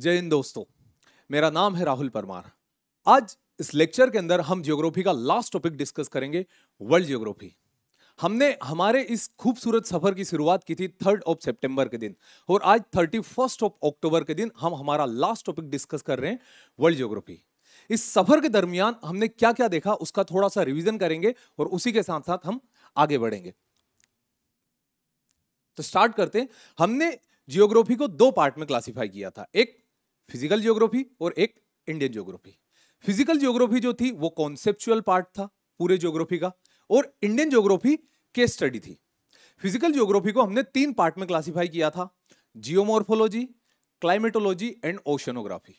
जय हिंद दोस्तों, मेरा नाम है राहुल परमार। आज इस लेक्चर के अंदर हम ज्योग्राफी का लास्ट टॉपिक डिस्कस करेंगे, वर्ल्ड ज्योग्राफी। हमने हमारे इस खूबसूरत सफर की शुरुआत की थी 3 सितंबर के दिन, और आज 31 अक्टूबर के दिन हम हमारा लास्ट टॉपिक डिस्कस कर रहे हैं, वर्ल्ड ज्योग्राफी। इस सफर के दरमियान हमने क्या क्या देखा उसका थोड़ा सा रिवीजन करेंगे और उसी के साथ साथ हम आगे बढ़ेंगे। तो स्टार्ट करते हैं। हमने जियोग्राफी को दो पार्ट में क्लासिफाई किया था, एक फिजिकल जियोग्राफी और एक इंडियन जियोग्राफी। फिजिकल जियोग्राफी जो थी वो कॉन्सेप्चुअल पार्ट था पूरे जियोग्राफी का, और इंडियन जियोग्राफी केस स्टडी थी। फिजिकल जियोग्राफी को हमने तीन पार्ट में क्लासिफाई किया था, geomorphology, climatology and oceanography.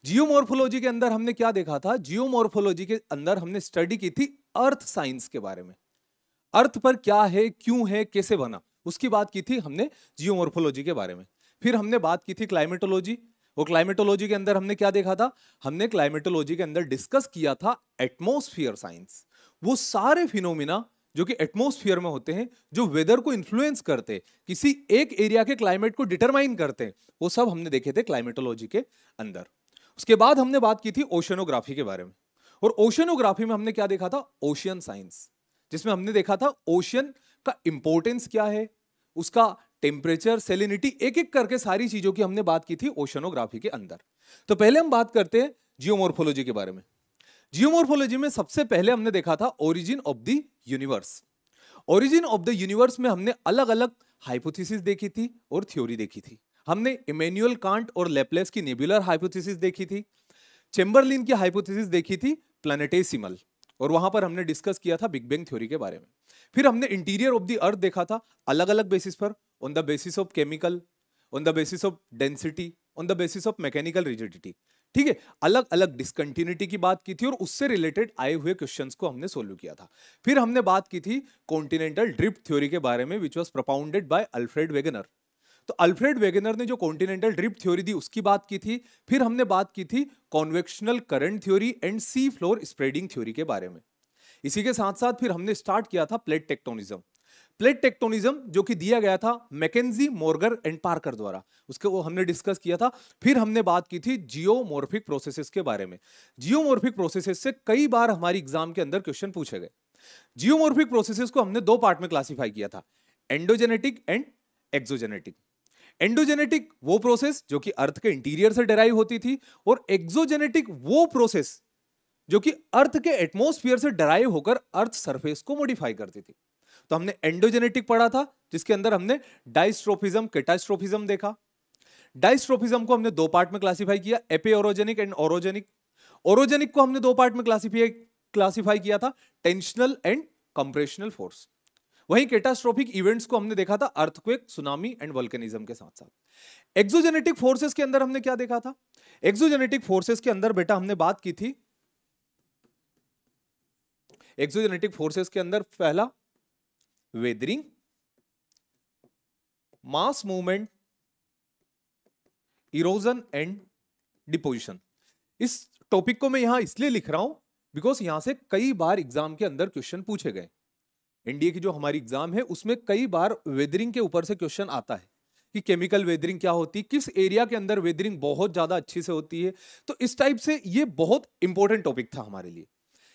Geomorphology के अंदर हमने क्या देखा था? जियोमॉर्फोलॉजी के अंदर हमने स्टडी की थी अर्थ साइंस के बारे में, अर्थ पर क्या है, क्यों है, कैसे बना, उसकी बात की थी हमने जियोमॉर्फोलॉजी के बारे में। फिर हमने बात की थी क्लाइमेटोलॉजी, और क्लाइमेटोलॉजी के अंदर हमने क्या देखा था? हमने क्लाइमेटोलॉजी के अंदर डिस्कस किया था एटमॉस्फेयर साइंस, वो सारे फिनोमिना जो कि एटमॉस्फेयर में होते हैं, जो वेदर को इन्फ्लुएंस करते, किसी एक एरिया के क्लाइमेट को डिटरमाइन करते हैं, वो सब हमने देखे थे क्लाइमेटोलॉजी के अंदर। उसके बाद हमने बात की थी ओशनोग्राफी के बारे में, और ओशनोग्राफी में हमने क्या देखा था? ओशियन साइंस, जिसमें हमने देखा था ओशियन का इंपॉर्टेंस क्या है, उसका टेम्परेचर, सेलिनिटी, एक एक करके सारी चीजों की हमने बात की थी ओशनोग्राफी के अंदर। तो पहले हम बात करते हैं जियोमॉर्फोलॉजी के बारे में। जियोमॉर्फोलॉजी में सबसे पहले हमने देखा था origin of the universe. Origin of the universe में हमने अलग अलग हाइपोथेसिस देखी थी और थ्योरी देखी थी। हमने इमैनुअल कांट और लेप्लेस की नेबुलर हाइपोथेसिस देखी थी, चेम्बरलिन की हाइपोथेसिस देखी थी प्लैनेटेसिमल, और वहां पर हमने डिस्कस किया था बिग बैंग थ्योरी के बारे में। फिर हमने इंटीरियर ऑफ द अर्थ देखा था अलग अलग बेसिस पर, on the basis of chemical, on the basis of density, on the basis of mechanical rigidity. ठीक है, अलग अलग डिस्कंटिन्यूटी की बात की थी और उससे रिलेटेड आए हुए क्वेश्चंस को हमने सोल्व किया था। फिर हमने बात की थी कॉन्टिनेंटल ड्रिफ्ट थ्योरी के बारे में, which was propounded by Alfred Wegener. तो अल्फ्रेड वेगनर ने जो कॉन्टिनेंटल ड्रिफ्ट थ्योरी दी उसकी बात की थी। फिर हमने बात की थी convectional current theory and sea floor spreading theory के बारे में। इसी के साथ साथ फिर हमने स्टार्ट किया था प्लेट टेक्टोनिज्म। प्लेट टेक्टोनिज्म जो कि दिया गया था मैकेंजी, मोर्गर एंड पार्कर द्वारा, उसके वो हमने डिस्कस किया था। फिर हमने बात की थी जियोमॉर्फिक प्रोसेसेस के बारे में। जियोमॉर्फिक प्रोसेसेस से कई बार हमारी एग्जाम के अंदर क्वेश्चन पूछे गए। जियोमॉर्फिक प्रोसेसेस को हमने दो पार्ट में क्लासिफाई किया था, एंडोजेनेटिक एंड एक्सोजेनेटिक। एंडोजेनेटिक वो प्रोसेस जो कि अर्थ के इंटीरियर से डेराइव होती थी, और एक्सोजेनेटिक वो प्रोसेस जो कि अर्थ के एटमॉस्फेयर से डेराइव होकर अर्थ सरफेस को मॉडिफाई करती थी। तो हमने एंडोजेनेटिक पढ़ा था, जिसके अंदर हमने डाइस्ट्रोफिज्म, कैटास्ट्रोफिज्म देखा। डाइस्ट्रोफिज्म को हमने दो पार्ट में क्लासिफाई किया, एपिओरोजेनिक एंड ओरोजेनिक। ओरोजेनिक को हमने दो पार्ट में क्लासिफाई किया था, टेंशनल एंड कंप्रेशनल फोर्स। वहीं कैटास्ट्रोफिक इवेंट्स को हमने देखा था अर्थक्वेक, सुनामी एंड वोल्केनिज्म के साथ साथ। एक्सोजेनेटिक फोर्सेस के अंदर हमने क्या देखा था? एक्सोजेनेटिक फोर्सेस के अंदर बेटा हमने बात की थी, एक्सोजेनेटिक फोर्सेस के अंदर पहला weathering, mass movement, erosion and deposition. इस टॉपिक को मैं यहां इसलिए लिख रहा हूं बिकॉज यहां से कई बार एग्जाम के अंदर क्वेश्चन पूछे गए। एनडीए की जो हमारी एग्जाम है उसमें कई बार वेदरिंग के ऊपर से क्वेश्चन आता है कि केमिकल वेदरिंग क्या होती है, किस एरिया के अंदर वेदरिंग बहुत ज्यादा अच्छी से होती है। तो इस टाइप से ये बहुत इंपॉर्टेंट टॉपिक था हमारे लिए।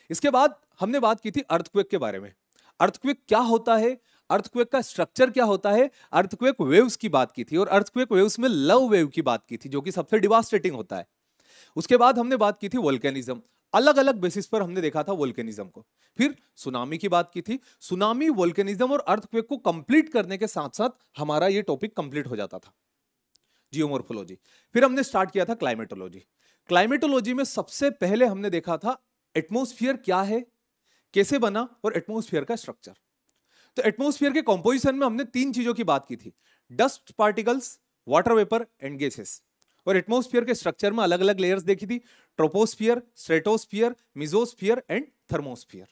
इसके बाद हमने बात की थी अर्थक्वेक के बारे में। अर्थक्वेक क्या होता है, अर्थक्वेक का स्ट्रक्चर क्या होता है, अर्थक्वेक वेव्स की बात की थी, और अर्थक्वेक वेव्स में लव वेव की बात की थी जो कि सबसे डिवास्टेटिंग होता है। उसके बाद हमने बात की थी वोल्केनिज्म, अलग अलग बेसिस पर हमने देखा था वोल्केनिज्म को। फिर सुनामी की बात की थी, सुनामी, वोल्केनिज्म और अर्थक्वेक को कंप्लीट करने के साथ साथ हमारा ये टॉपिक कंप्लीट हो जाता था, जियोमॉर्फोलॉजी। फिर हमने स्टार्ट किया था क्लाइमेटोलॉजी। क्लाइमेटोलॉजी में सबसे पहले हमने देखा था एटमॉस्फेयर क्या है, कैसे बना, और एटमॉस्फेयर का स्ट्रक्चर। तो एटमॉस्फेयर के कंपोजिशन में हमने तीन चीजों की बात की थी, dust particles, water vapour and gases. और एटमॉस्फेयर के स्ट्रक्चर में अलग अलग लेयर्स देखी थी, ट्रोपोस्फियर, स्ट्रेटोस्फियर, मिजोस्फियर एंड थर्मोस्फियर।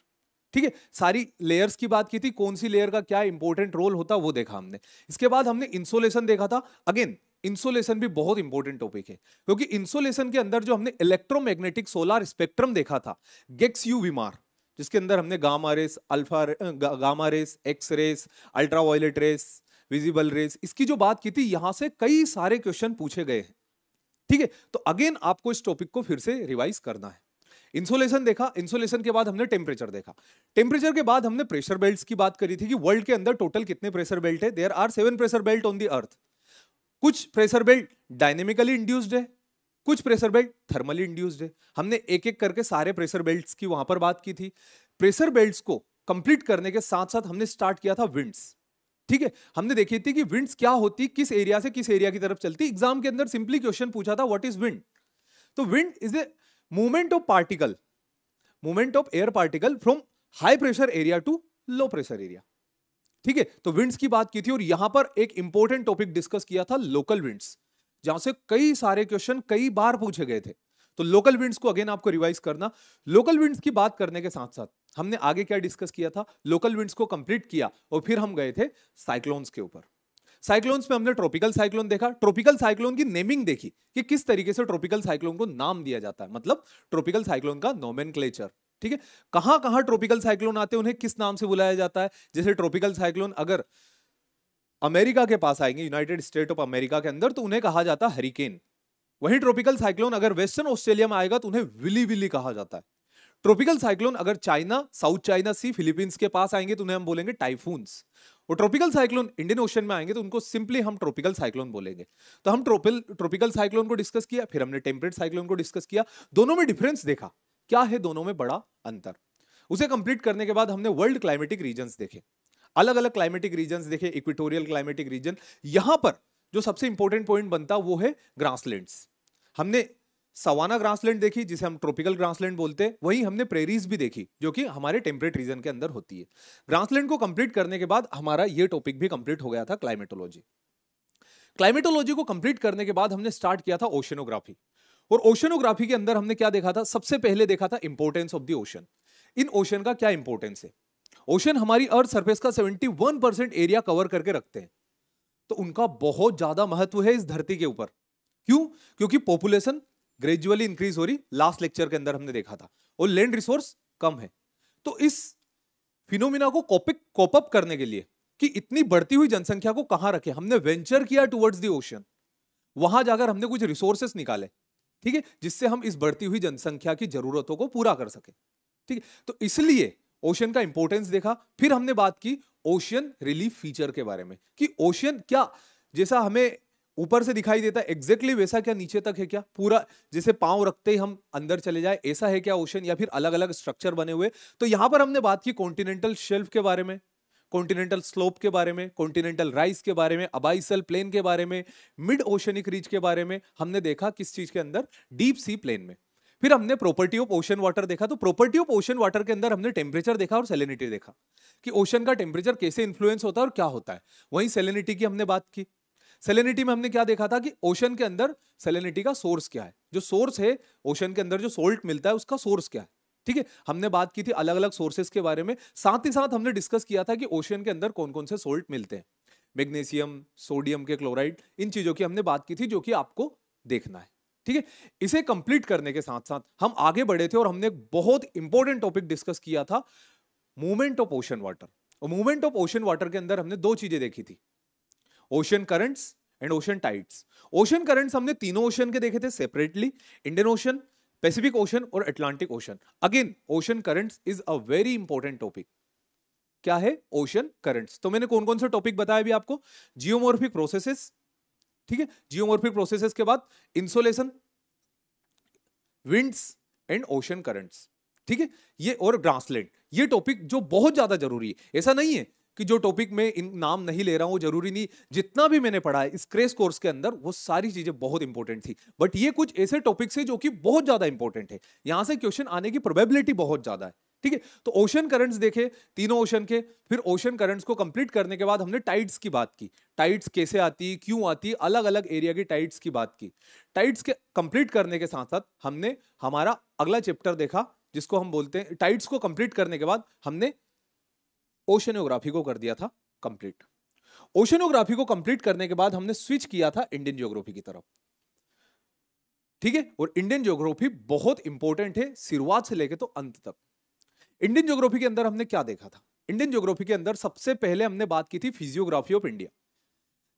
ठीक है, सारी लेयर्स की बात की थी, कौन सी लेयर का क्या इंपॉर्टेंट रोल होता वो देखा हमने। इसके बाद हमने इंसोलेशन देखा था। अगेन इंसोलेशन भी बहुत इंपॉर्टेंट टॉपिक है, क्योंकि इंसोलेशन के अंदर जो हमने इलेक्ट्रोमैग्नेटिक सोलर स्पेक्ट्रम देखा था, गेक्स यू विमार, जिसके अंदर हमने gamma rays, gamma rays, X rays, ultraviolet rays, visible rays, इसकी जो बात की थी, यहां से कई सारे क्वेश्चन पूछे गए हैं। ठीक है, तो अगेन आपको इस टॉपिक को फिर से रिवाइज करना है। इंसोलेशन देखा, इंसोलेशन के बाद हमने टेम्परेचर देखा, टेम्परेचर के बाद हमने प्रेशर बेल्ट्स की बात करी थी कि वर्ल्ड के अंदर टोटल कितने प्रेशर बेल्ट है। There are 7 pressure belt on the earth. कुछ प्रेशर बेल्ट डायनेमिकली इंड्यूस्ड है, कुछ प्रेशर बेल्ट थर्मली इंड्यूस्ड है। हमने एक एक करके सारे प्रेशर बेल्ट्स की वहां पर बात की थी। प्रेशर बेल्ट्स को कंप्लीट करने के साथ साथ हमने स्टार्ट किया था विंड्स। ठीक है, हमने देखी थी कि विंड्स क्या होती, किस एरिया से किस एरिया की तरफ चलती। एग्जाम के अंदर सिंपली क्वेश्चन पूछा था व्हाट इज विंड। तो wind is a movement of particle, movement of air particle from high pressure area to low pressure area. ठीक है, तो विंड्स की बात की थी। और यहां पर एक इंपॉर्टेंट टॉपिक डिस्कस किया था लोकल विंड्स, जहां से कई सारे क्वेश्चन कई बार पूछे गए थे। तो लोकल विंड्स को अगेन आपको रिवाइज करना। लोकल विंड्स की बात करने के साथ साथ हमने आगे क्या डिस्कस किया था, लोकल विंड्स को कंप्लीट किया और फिर हम गए थे साइक्लोन्स के ऊपर। साइक्लोन्स में हमने ट्रॉपिकल साइक्लोन देखा, ट्रॉपिकल साइक्लोन की नेमिंग देखी कि किस तरीके से ट्रॉपिकल साइक्लोन को नाम दिया जाता है, मतलब ट्रॉपिकल साइक्लोन का नोमेनक्लेचर। ठीक है, कहां कहां ट्रॉपिकल साइक्लोन आते हैं, उन्हें किस नाम से बुलाया जाता है। जैसे ट्रॉपिकल साइक्लोन अगर अमेरिका के पास आएंगे, यूनाइटेड स्टेट ऑफ अमेरिका के अंदर, तो उन्हें कहा जाता है हरिकेन। वहीं ट्रॉपिकल साइक्लोन अगर वेस्टर्न ऑस्ट्रेलिया में आएगा तो उन्हें विली विली कहा जाता है। ट्रॉपिकल साइक्लोन अगर चाइना, साउथ चाइना सी, फिलीपींस के पास आएंगे तो उन्हें हम बोलेंगे टाइफून्स। और ट्रॉपिकल साइक्लोन इंडियन ओशन में आएंगे तो उनको सिंपली हम ट्रॉपिकल साइक्लोन बोलेंगे। तो हम ट्रॉपिकल साइक्लोन को डिस्कस किया, फिर हमने टेम्परेट साइक्लोन को डिस्कस किया। दोनों में डिफरेंस देखा, क्या है दोनों में बड़ा अंतर। उसे कंप्लीट करने के बाद हमने वर्ल्ड क्लाइमेटिक रीजन्स देखे, अलग अलग क्लाइमेटिक रीजन्स देखे, इक्वेटोरियल क्लाइमेटिक रीजन। यहां पर जो सबसे इंपॉर्टेंट पॉइंट बनता वो है ग्रासलैंड्स। हमने सवाना ग्रासलैंड देखी जिसे हम ट्रॉपिकल ग्रासलैंड बोलते हैं, वहीं हमने प्रेरीज भी देखी जो कि हमारे टेम्परेट रीजन के अंदर होती है। ग्रासलैंड को कंप्लीट करने के बाद हमारा ये टॉपिक भी कंप्लीट हो गया था, क्लाइमेटोलॉजी। क्लाइमेटोलॉजी को कंप्लीट करने के बाद हमने स्टार्ट किया था ओशनोग्राफी। और ओशनोग्राफी के अंदर हमने क्या देखा था, सबसे पहले देखा था importance of the ocean. In ocean का क्या इंपॉर्टेंस है। ओशन हमारी अर्थ सरफेस का 71% एरिया कवर करके रखते हैं, तो उनका बहुत ज्यादा महत्व है इस धरती के ऊपर। क्यों? क्योंकि पॉपुलेशन ग्रेजुअली इंक्रीज हो रही, लास्ट लेक्चर के अंदर हमने देखा था, और लैंड रिसोर्स कम है। तो इस फिनोमिना को कोप अप करने के लिए कि इतनी बढ़ती हुई जनसंख्या को कहां रखे, हमने वेंचर किया टुवर्ड्स द ओशन। वहां जाकर हमने कुछ रिसोर्सेस निकाले, ठीक है, जिससे हम इस बढ़ती हुई जनसंख्या की जरूरतों को पूरा कर सके। ठीक है, तो इसलिए ओशन का इंपॉर्टेंस देखा। फिर हमने बात की ओशन रिलीफ फीचर के बारे में कि ओशन क्या जैसा हमें ऊपर से दिखाई देता है एग्जैक्टली वैसा क्या नीचे तक है क्या, पूरा जैसे पांव रखते ही हम अंदर चले जाए ऐसा है क्या ओशन, या फिर अलग अलग स्ट्रक्चर बने हुए। तो यहां पर हमने बात की कॉन्टिनेंटल शेल्फ के बारे में, कॉन्टिनेंटल स्लोप के बारे में, कॉन्टिनेंटल राइज के बारे में, अबाइसल प्लेन के बारे में, मिड ओशनिक रीच के बारे में हमने देखा किस चीज के अंदर, डीप सी प्लेन में। फिर हमने प्रॉपर्टी ऑफ ओशन वाटर देखा। तो प्रॉपर्टी ऑफ ओशन वाटर के अंदर हमने टेम्परेचर देखा और सैलिनिटी देखा कि ओशन का टेम्परेचर कैसे इन्फ्लुएंस होता है और क्या होता है। वहीं सैलिनिटी की हमने बात की। सैलिनिटी में हमने क्या देखा था कि ओशन के अंदर सैलिनिटी का सोर्स क्या है, जो सोर्स है ओशन के अंदर जो सोल्ट मिलता है उसका सोर्स क्या है। ठीक है, हमने बात की थी अलग अलग सोर्सेस के बारे में। साथ ही साथ हमने डिस्कस किया था कि ओशन के अंदर कौन कौन से सोल्ट मिलते हैं, मैग्नीशियम, सोडियम के क्लोराइड, इन चीजों की हमने बात की थी जो कि आपको देखना है। ठीक है, इसे कंप्लीट करने के साथ साथ हम आगे बढ़े थे और हमने एक बहुत इंपॉर्टेंट टॉपिक डिस्कस किया था, मूवमेंट ऑफ ओशन वाटर। और मूवमेंट ऑफ ओशन वाटर के अंदर हमने दो चीजें देखी थी, ocean currents and ocean tides. Ocean currents हमने तीनों ओशन के देखे थे separately, Indian ocean, Pacific ocean और Atlantic ocean. Again ocean currents is a very important topic. क्या है ओशन करंट्स? तो मैंने कौन कौन से टॉपिक बताया भी आपको, जियोमॉर्फिक प्रोसेसेस, ठीक है, जियोमॉर्फिक प्रोसेसेस के बाद insolation, winds and ocean currents. ठीक है, ये और ग्रासलैंड, ये टॉपिक जो बहुत ज्यादा जरूरी है। ऐसा नहीं है कि जो टॉपिक में इन नाम नहीं ले रहा हूं जरूरी नहीं, जितना भी मैंने पढ़ा है इस क्रेश कोर्स के अंदर वो सारी चीजें बहुत इंपॉर्टेंट थी। बट ये कुछ ऐसे टॉपिक्स है जो कि बहुत ज्यादा इंपॉर्टेंट है, यहां से क्वेश्चन आने की प्रोबेबिलिटी बहुत ज्यादा है। ठीक है, तो ओशन करंट्स देखे तीनों ओशन के। फिर ओशन करंट्स को कंप्लीट करने के बाद हमने टाइड्स की बात की, टाइड्स कैसे आती, क्यों आती, अलग अलग एरिया की टाइड्स की बात की। टाइड्स के कंप्लीट करने के साथ साथ हमने हमारा अगला चैप्टर देखा जिसको हम बोलते हैं, टाइड्स को कंप्लीट करने के बाद हमने ओशनोग्राफी को कर दिया था कंप्लीट। ओशनोग्राफी को कंप्लीट करने के बाद हमने स्विच किया था इंडियन ज्योग्राफी की तरफ। ठीक है, और इंडियन ज्योग्राफी बहुत इंपॉर्टेंट है शुरुआत से लेकर तो अंत तक। इंडियन ज्योग्राफी के अंदर हमने क्या देखा था, इंडियन ज्योग्राफी के अंदर सबसे पहले हमने बात की थी physiography of India.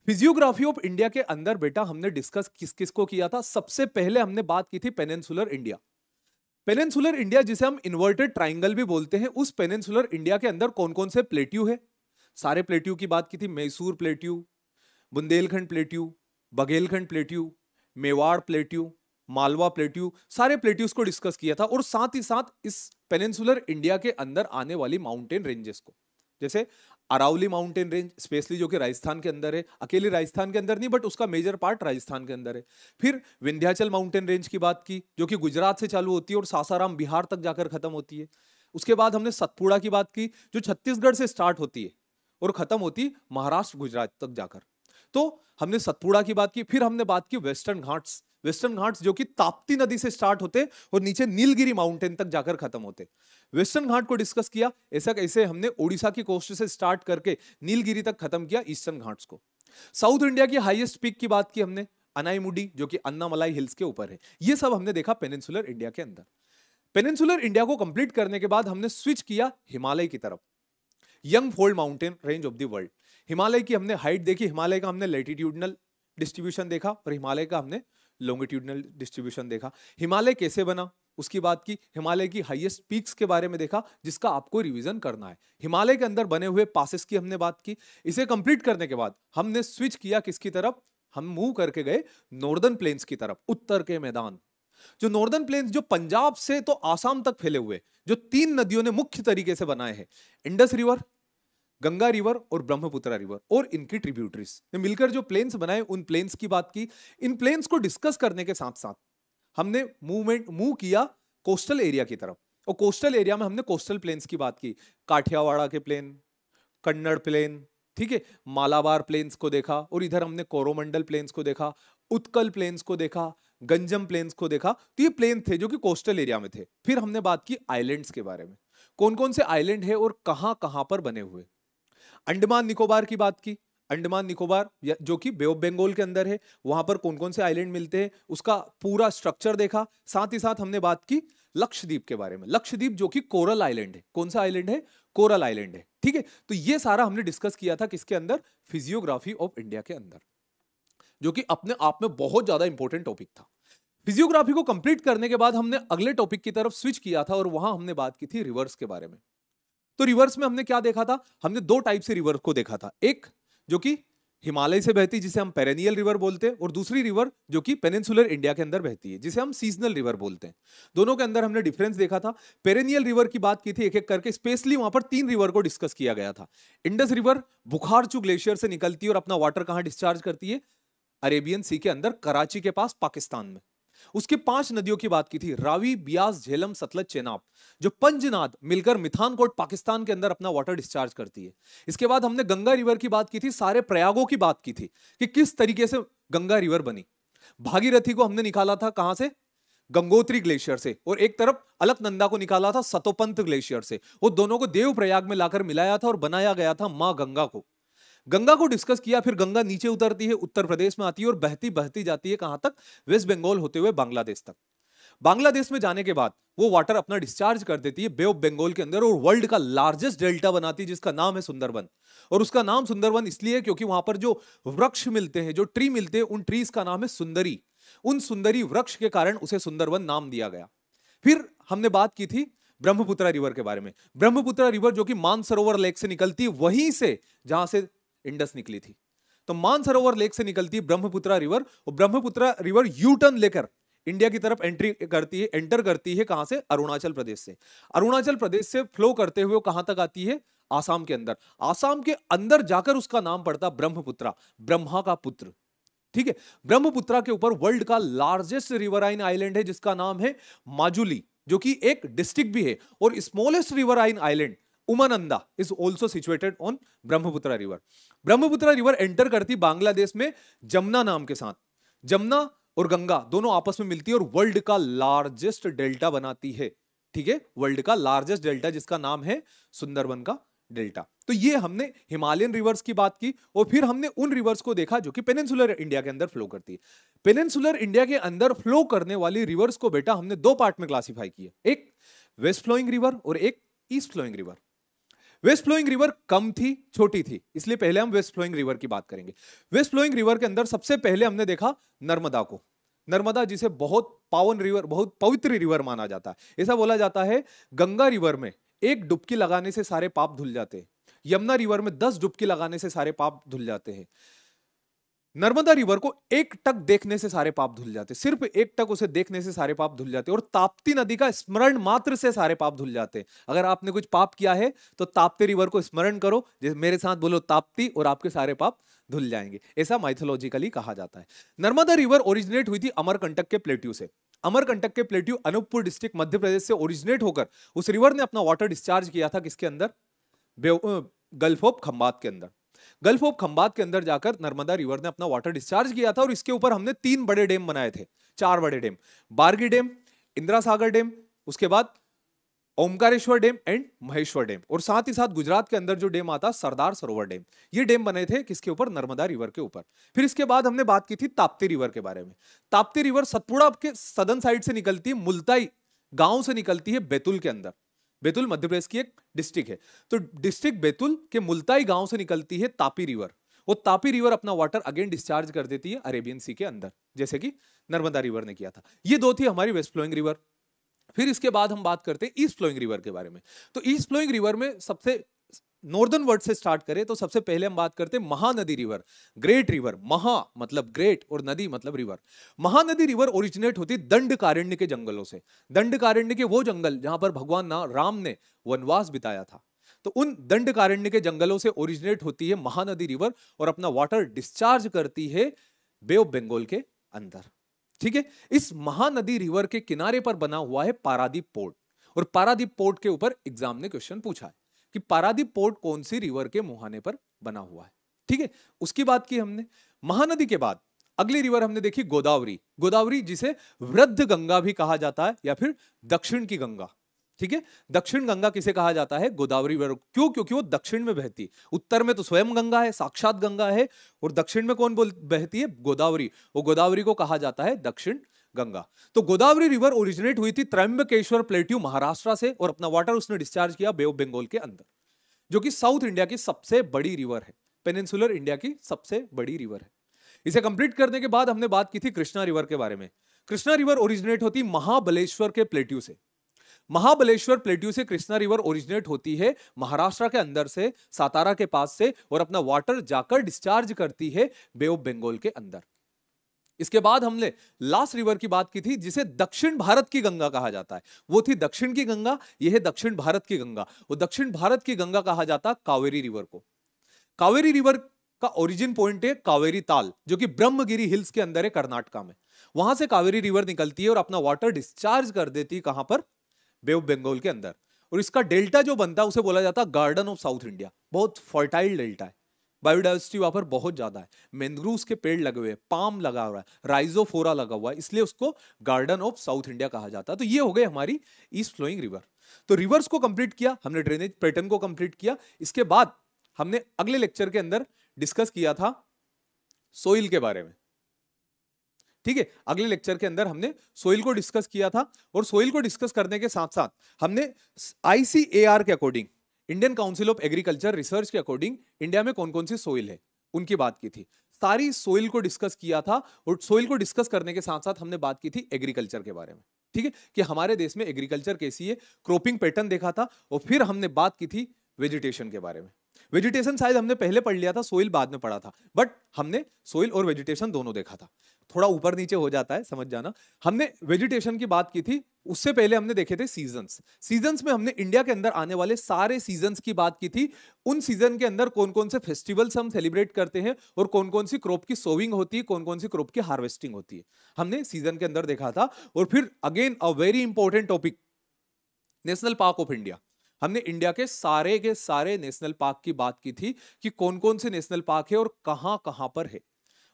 Physiography of India के अंदर बेटा हमने डिस्कस किस किस को किया था? सबसे पहले हमने बात की थी पेनिनसुलर इंडिया। पेनिनसुलर इंडिया जिसे हम इन्वर्टेड ट्राइंगल भी बोलते हैं, उस पेनिनसुलर इंडिया के अंदर कौन कौन से प्लेट्यू है? सारे प्लेट्यू की बात की थी। Mysore plateau, Bundelkhand plateau, Baghelkhand plateau, Mewar plateau, Malwa plateau, सारे प्लेट्यूज को डिस्कस किया था। और साथ ही साथ इस पेनिनसुलर इंडिया के अंदर आने वाली माउंटेन रेंजेस को, जैसे अरावली माउंटेन रेंज स्पेशली जो कि राजस्थान के अंदर है, अकेले राजस्थान के अंदर नहीं बट उसका मेजर पार्ट राजस्थान के अंदर है। फिर विंध्याचल माउंटेन रेंज की बात की जो कि गुजरात से चालू होती है और सासाराम बिहार तक जाकर खत्म होती है। उसके बाद हमने सतपुड़ा की बात की जो छत्तीसगढ़ से स्टार्ट होती है और खत्म होती महाराष्ट्र गुजरात तक जाकर। तो हमने सतपुड़ा की बात की। फिर हमने बात की वेस्टर्न घाट्स, वेस्टर्न घाट्स जो कि ताप्ती नदी से स्टार्ट होते और नीचे नीलगिरी माउंटेन तक जाकर खत्म होते। वेस्टर्न घाट को डिस्कस किया। ऐसा कैसे हमने ओडिशा की कोस्ट से स्टार्ट करके नीलगिरी तक खत्म किया ईस्टर्न घाट्स को। साउथ इंडिया की हाईएस्ट पीक की बात की हमने, अनाईमुडी जो कि अन्नामलाई हिल्स के ऊपर है। ये सब हमने देखा पेनिनसुलर इंडिया के अंदर। पेनिनसुलर इंडिया को कंप्लीट करने के बाद हमने स्विच किया हिमालय की तरफ। Young fold mountain range of the world, Himalaya की हमने हाइट देखी। हिमालय का हमने लैटिट्यूडनल डिस्ट्रीब्यूशन देखा और हिमालय का हमने लॉन्गिट्यूडनल डिस्ट्रीब्यूशन देखा। हिमालय कैसे बना उसकी बात की। हिमालय की हाईएस्ट पीक्स के बारे में देखा जिसका आपको रिवीजन करना है। हिमालय के अंदर बने हुए पासेस की हमने बात की। इसे कंप्लीट करने के बाद हमने स्विच किया किसकी तरफ? हम मूव करके गए नॉर्दर्न प्लेन्स की तरफ, उत्तर के मैदान। जो नॉर्दर्न प्लेन्स जो पंजाब से तो आसाम तक फैले हुए, जो 3 नदियों ने मुख्य तरीके से बनाए हैं, इंडस रिवर, गंगा रिवर और ब्रह्मपुत्र रिवर और इनकी ट्रिब्यूटरीज ने मिलकर जो प्लेन्स बनाए, उन प्लेन्स की बात की। इन प्लेन्स को डिस्कस करने के साथ साथ हमने मूव किया कोस्टल एरिया की तरफ। और कोस्टल एरिया में हमने कोस्टल प्लेन्स की बात की। काठियावाड़ के प्लेन, कन्नड़ प्लेन, ठीक है, मालाबार प्लेन्स को देखा। और इधर हमने कोरोमंडल प्लेन्स को देखा, उत्कल प्लेन्स को देखा, गंजम प्लेन्स को देखा। तो ये प्लेन थे जो कि कोस्टल एरिया में थे। फिर हमने बात की आइलैंड्स के बारे में, कौन कौन से आइलैंड है और कहां कहां पर बने हुए। अंडमान निकोबार की बात की। अंडमान निकोबार जो कि बे ऑफ बंगाल के अंदर है, वहां पर कौन कौन से आइलैंड मिलते हैं उसका पूरा स्ट्रक्चर देखा। साथ ही साथ हमने बात की लक्षद्वीप के बारे में। लक्षद्वीप जो कि कोरल आइलैंड है। कौन सा आइलैंड है? कोरल आइलैंड है, ठीक है। तो ये सारा हमने डिस्कस किया था किसके अंदर? फिजियोग्राफी ऑफ इंडिया के अंदर, जो कि अपने आप में बहुत ज्यादा इंपॉर्टेंट टॉपिक था। फिजियोग्राफी को कंप्लीट करने के बाद हमने अगले टॉपिक की तरफ स्विच किया था और वहां हमने बात की थी रिवर्स के बारे में। तो रिवर्स में हमने क्या देखा था? हमने 2 टाइप से रिवर को देखा था। एक जो कि हिमालय से बहती जिसे हम पेरेनियल रिवर बोलते हैं, और दूसरी रिवर जो कि पेनिनसुलर इंडिया के अंदर बहती है जिसे हम सीजनल रिवर बोलते हैं। दोनों के अंदर हमने डिफरेंस देखा था। पेरेनियल रिवर की बात की थी एक एक करके, स्पेशली वहां पर 3 रिवर को डिस्कस किया गया था। इंडस रिवर बुखारचू ग्लेशियर से निकलती है और अपना वाटर कहां डिस्चार्ज करती है? अरेबियन सी के अंदर, कराची के पास, पाकिस्तान में। उसके 5 नदियों की बात की थी, रावी, बियास, झेलम, सतलज, चेनाब, जो पंजनाद मिलकर मिथानकोट पाकिस्तान के अंदर अपना वाटर डिस्चार्ज करती है। इसके बाद हमने गंगा रिवर की बात की थी, सारे प्रयागों की बात की थी कि किस तरीके से गंगा रिवर बनी। भागीरथी को हमने निकाला था कहां से? गंगोत्री ग्लेशियर से। और एक तरफ अलकनंदा को निकाला था सतोपंत ग्लेशियर से। वो दोनों को देवप्रयाग में लाकर मिलाया था और बनाया गया था मां गंगा को। गंगा को डिस्कस किया। फिर गंगा नीचे उतरती है, उत्तर प्रदेश में आती है और बहती बहती जाती है कहां तक? वेस्ट बंगाल होते हुए बांग्लादेश तक। बांग्लादेश में जाने के बाद वो वाटर अपना डिस्चार्ज कर देती है बे ऑफ बंगाल के अंदर और वर्ल्ड का लार्जेस्ट डेल्टा बनाती है जिसका नाम है सुंदरबन। और उसका नाम सुंदरबन इसलिए क्योंकि वहां पर जो वृक्ष मिलते हैं, जो ट्री मिलते हैं, उन ट्रीज का नाम है सुंदरी। उन सुंदरी वृक्ष के कारण उसे सुंदरबन नाम दिया गया। फिर हमने बात की थी ब्रह्मपुत्र रिवर के बारे में। ब्रह्मपुत्र रिवर जो कि मानसरोवर लेक से निकलती है, वहीं से जहां से इंडस निकली थी। तो मानसरोवर लेक से निकलती है ब्रह्मपुत्र रिवर और ब्रह्मपुत्र रिवर यू टर्न लेकर इंडिया की तरफ एंटर करती है कहां से? अरुणाचल प्रदेश से। अरुणाचल प्रदेश से फ्लो करते हुए कहां तक आती है? आसाम के अंदर। आसाम के अंदर जाकर उसका नाम पड़ता ब्रह्मपुत्र, ब्रह्मा का पुत्र, ठीक है। ब्रह्मपुत्र के ऊपर वर्ल्ड का लार्जेस्ट रिवराइन आइलैंड है जिसका नाम है माजुली, जो कि एक डिस्ट्रिक्ट भी है। और smallest riverine island Umananda is also situated on Brahmaputra river. Brahmaputra river enter करती बांग्लादेश में जमुना नाम के साथ। जमुना और गंगा दोनों आपस में मिलती है और वर्ल्ड का लार्जेस्ट डेल्टा बनाती है, ठीक है। वर्ल्ड का लार्जेस्ट डेल्टा जिसका नाम है सुंदरबन का डेल्टा। तो ये हमने हिमालयन रिवर्स की बात की और फिर हमने उन रिवर्स को देखा जो कि पेनिनसुलर इंडिया के अंदर फ्लो करती है। पेनिनसुलर इंडिया के अंदर फ्लो करने वाली रिवर्स को बेटा हमने 2 पार्ट में क्लासिफाई किया, एक वेस्ट फ्लोइंग रिवर और एक east flowing river. West flowing river कम थी, छोटी थी, इसलिए पहले हम वेस्ट फ्लोइंग रिवर की बात करेंगे। वेस्ट फ्लोइंग रिवर के अंदर सबसे पहले हमने देखा नर्मदा को। नर्मदा जिसे बहुत पावन रिवर, बहुत पवित्र रिवर माना जाता है। ऐसा बोला जाता है गंगा रिवर में एक डुबकी लगाने से सारे पाप धुल जाते हैं, यमुना रिवर में 10 डुबकी लगाने से सारे पाप धुल जाते हैं, नर्मदा रिवर को एक टक देखने से सारे पाप धुल जाते, सिर्फ एक टक उसे देखने से सारे पाप धुल जाते, और ताप्ती नदी का स्मरण मात्र से सारे पाप धुल जाते। अगर आपने कुछ पाप किया है तो ताप्ती रिवर को स्मरण करो, मेरे साथ बोलो ताप्ती, और आपके सारे पाप धुल जाएंगे, ऐसा माइथोलॉजिकली कहा जाता है। नर्मदा रिवर ओरिजिनेट हुई थी अमरकंटक के प्लेट्यू से। अमरकंटक के प्लेट्यू अनूपपुर डिस्ट्रिक्ट मध्य प्रदेश से ओरिजिनेट होकर उस रिवर ने अपना वाटर डिस्चार्ज किया था किसके अंदर? गल्फ ऑफ खंबात के अंदर। गल्फ ऑफ खंबात के अंदर जाकर नर्मदा रिवर ने अपना वाटर डिस्चार्ज किया था, और इसके ऊपर हमने 3 बड़े डैम बनाए थे, 4 बड़े dam, बारगी dam, Indira Sagar dam, उसके बाद Omkareshwar dam and Maheshwar dam, और साथ ही साथ गुजरात के अंदर जो डैम आता सरदार सरोवर डैम। ये डैम बने थे किसके ऊपर? नर्मदा रिवर के ऊपर। फिर इसके बाद हमने बात की थी ताप्ती रिवर के बारे में। ताप्ती रिवर सतपुड़ा के सदन साइड से निकलती है, मुल्ताई गांव से निकलती है बैतूल के अंदर। बैतूल मध्य प्रदेश की एक डिस्ट्रिक्ट है, तो डिस्ट्रिक्ट बैतूल के मुल्ताई गांव से निकलती है तापी रिवर। वो तापी रिवर अपना वाटर अगेन डिस्चार्ज कर देती है अरेबियन सी के अंदर, जैसे कि नर्मदा रिवर ने किया था। ये 2 थी हमारी वेस्ट फ्लोइंग रिवर। फिर इसके बाद हम बात करते हैं ईस्ट फ्लोइंग रिवर के बारे में। तो ईस्ट फ्लोइंग रिवर में सबसे नॉर्दर्न वर्ड से स्टार्ट करें तो सबसे पहले हम बात करते हैं महानदी रिवर, ग्रेट रिवर। महा मतलब ग्रेट और नदी मतलब रिवर। महानदी रिवर ओरिजिनेट होती दंडकारण्य के जंगलों से। दंडकारण्य के वो जंगल जहां पर भगवान राम ने वनवास बिताया था, तो उन दंडकारण्य के जंगलों से ओरिजिनेट होती है महानदी रिवर, और अपना वाटर डिस्चार्ज करती है बे ऑफ बंगाल के अंदर। ठीक है, इस महानदी रिवर के किनारे पर बना हुआ है पारादीप पोर्ट, और पारादीप पोर्ट के ऊपर एग्जाम ने क्वेश्चन पूछा है कि पारादीप पोर्ट कौन सी रिवर के मुहाने पर बना हुआ है। ठीक है, उसकी बात की हमने। महानदी के बाद अगली रिवर हमने देखी गोदावरी। गोदावरी जिसे वृद्ध गंगा भी कहा जाता है या फिर दक्षिण की गंगा। ठीक है, दक्षिण गंगा किसे कहा जाता है? गोदावरी रिवर। क्यों? क्योंकि वो दक्षिण में बहती है। उत्तर में तो स्वयं गंगा है, साक्षात गंगा है, और दक्षिण में कौन बहती है? गोदावरी। वो गोदावरी को कहा जाता है दक्षिण गंगा। तो गोदावरी रिवर ओरिजिनेट हुई थी त्रयंबकेश्वर प्लेट्यू महाराष्ट्र से, और अपना वाटर उसने डिस्चार्ज किया बे ऑफ बंगाल के अंदर, जो कि साउथ इंडिया की सबसे बड़ी रिवर है, पेनिनसुलर इंडिया की सबसे बड़ी रिवर है। इसे कंप्लीट करने के बाद हमने बात की थी कृष्णा रिवर के बारे में। कृष्णा रिवर ओरिजिनेट होती महाबलेश्वर के प्लेट्यू से। महाबलेश्वर प्लेट्यू से कृष्णा रिवर ओरिजिनेट होती है महाराष्ट्र के अंदर से, सातारा के पास से, और अपना वाटर जाकर डिस्चार्ज करती है बे ऑफ बंगाल के अंदर। इसके बाद हमने लास्ट रिवर की बात की थी जिसे दक्षिण भारत की गंगा कहा जाता है। वो थी दक्षिण की गंगा, यह है दक्षिण भारत की गंगा। वो दक्षिण भारत की गंगा कहा जाता कावेरी रिवर को। कावेरी रिवर का ओरिजिन पॉइंट है कावेरी ताल, जो कि ब्रह्मगिरी हिल्स के अंदर है कर्नाटका में। वहां से कावेरी रिवर निकलती है और अपना वाटर डिस्चार्ज कर देती है कहां पर? बे ऑफ बंगाल के अंदर। और इसका डेल्टा जो बनता है उसे बोला जाता है गार्डन ऑफ साउथ इंडिया। बहुत फर्टाइल डेल्टा है, बायोडाइवर्सिटी वहां पर बहुत ज्यादा है, मैंग्रोव्स के पेड़ लगे हुए हैं, पाम लगा हुआ है, राइजोफोरा लगा हुआ है, इसलिए उसको गार्डन ऑफ साउथ इंडिया कहा जाता है। तो ये हो गए हमारी ईस्ट फ्लोइंग रिवर। तो रिवर्स को कंप्लीट किया हमने, ड्रेनेज पैटर्न को कंप्लीट किया। इसके बाद हमने अगले लेक्चर के अंदर डिस्कस किया था सोइल के बारे में। ठीक है, अगले लेक्चर के अंदर हमने सोइल को डिस्कस किया था, और सोइल को डिस्कस करने के साथ साथ हमने ICAR के according, Indian council of agriculture research के अकॉर्डिंग इंडिया में कौन कौन सी सोइल है उनकी बात की थी। सारी सोइल को डिस्कस किया था, और सोइल को डिस्कस करने के साथ साथ हमने बात की थी एग्रीकल्चर के बारे में। ठीक है, कि हमारे देश में एग्रीकल्चर कैसी है, क्रॉपिंग पैटर्न देखा था, और फिर हमने बात की थी वेजिटेशन के बारे में। वेजिटेशन शायद हमने पहले पढ़ लिया था, सोइल बाद में पढ़ा था, बट हमने सोइल और वेजिटेशन दोनों देखा था। थोड़ा ऊपर नीचे हो जाता है, समझ जाना। हमने वेजिटेशन की बात की थी, उससे पहले हमने देखे थे सीजन्स। सीजन्स में हमने इंडिया के अंदर आने वाले सारे सीजन्स की बात की थी। उन सीजन के अंदर कौन कौन से फेस्टिवल्स हम सेलिब्रेट करते हैं, और कौन कौन सी क्रॉप की सोविंग होती है, कौन कौन सी क्रॉप की हार्वेस्टिंग होती है, हमने सीजन के अंदर देखा था। और फिर again a very important topic, national park of India. हमने इंडिया के सारे नेशनल पार्क की बात की थी कि कौन कौन से नेशनल पार्क है और कहां कहां पर है।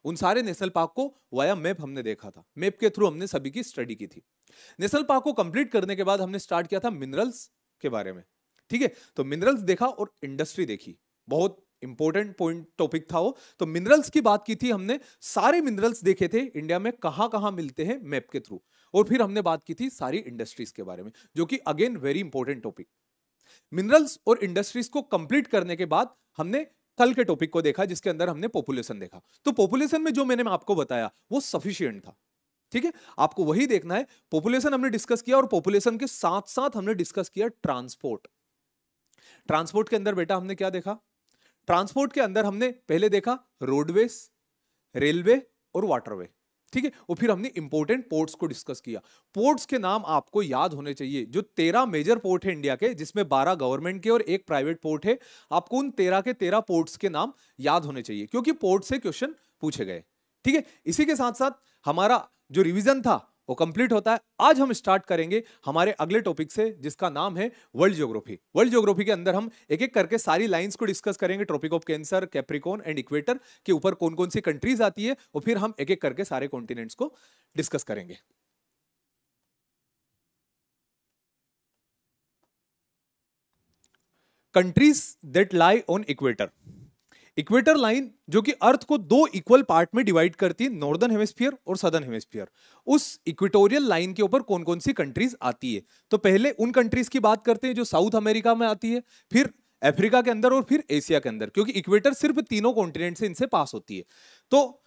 उन सारे नेशनल पार्क को वाया मैप हमने देखा था, मैप के थ्रू हमने सभी की स्टडी की थी। नेशनल पार्क को कंप्लीट करने के बाद हमने स्टार्ट किया था मिनरल्स के बारे में। ठीक है, तो मिनरल्स देखा और इंडस्ट्री देखी, बहुत इंपॉर्टेंट पॉइंट टॉपिक था वो। तो मिनरल्स की बात की थी हमने, सारे मिनरल्स देखे थे इंडिया में कहां कहां मिलते हैं मैप के थ्रू। और फिर हमने बात की थी सारी इंडस्ट्रीज के बारे में, जो कि again very important topic. Minerals और इंडस्ट्रीज को कंप्लीट करने के बाद हमने कल के टॉपिक को देखा जिसके अंदर हमने पॉपुलेशन देखा। तो पॉपुलेशन में जो मैंने आपको बताया वो सफिशिएंट था, ठीक है, आपको वही देखना है। पॉपुलेशन हमने डिस्कस किया और पॉपुलेशन के साथ साथ हमने डिस्कस किया ट्रांसपोर्ट। ट्रांसपोर्ट के अंदर बेटा हमने क्या देखा? ट्रांसपोर्ट के अंदर हमने पहले देखा रोडवेज, रेलवे और वाटरवे, ठीक है, और फिर हमने इंपॉर्टेंट पोर्ट्स को डिस्कस किया। पोर्ट्स के नाम आपको याद होने चाहिए। जो 13 मेजर पोर्ट है इंडिया के, जिसमें 12 गवर्नमेंट के और एक प्राइवेट पोर्ट है, आपको उन 13 के 13 पोर्ट्स के नाम याद होने चाहिए क्योंकि पोर्ट से क्वेश्चन पूछे गए, ठीक है। इसी के साथ साथ हमारा जो रिवीजन था वो कंप्लीट होता है। आज हम स्टार्ट करेंगे हमारे अगले टॉपिक से जिसका नाम है वर्ल्ड ज्योग्राफी। वर्ल्ड ज्योग्राफी के अंदर हम एक एक करके सारी लाइंस को डिस्कस करेंगे। Tropic of cancer, Capricorn and equator के ऊपर कौन कौन सी कंट्रीज आती है और फिर हम एक एक करके सारे कॉन्टिनेंट्स को डिस्कस करेंगे। Countries that lie on equator. Equator line जो कि अर्थ को दो इक्वल पार्ट में डिवाइड करती है, नॉर्दर्न हेमिस्फीयर और सदर्न हेमिस्फीयर। उस इक्वेटोरियल लाइन के ऊपर कौन कौन सी कंट्रीज आती है? तो पहले उन कंट्रीज की बात करते हैं जो साउथ अमेरिका में आती है, फिर अफ्रीका के अंदर और फिर एशिया के अंदर, क्योंकि इक्वेटर सिर्फ तीनों कॉन्टिनेंट से इनसे पास होती है। तो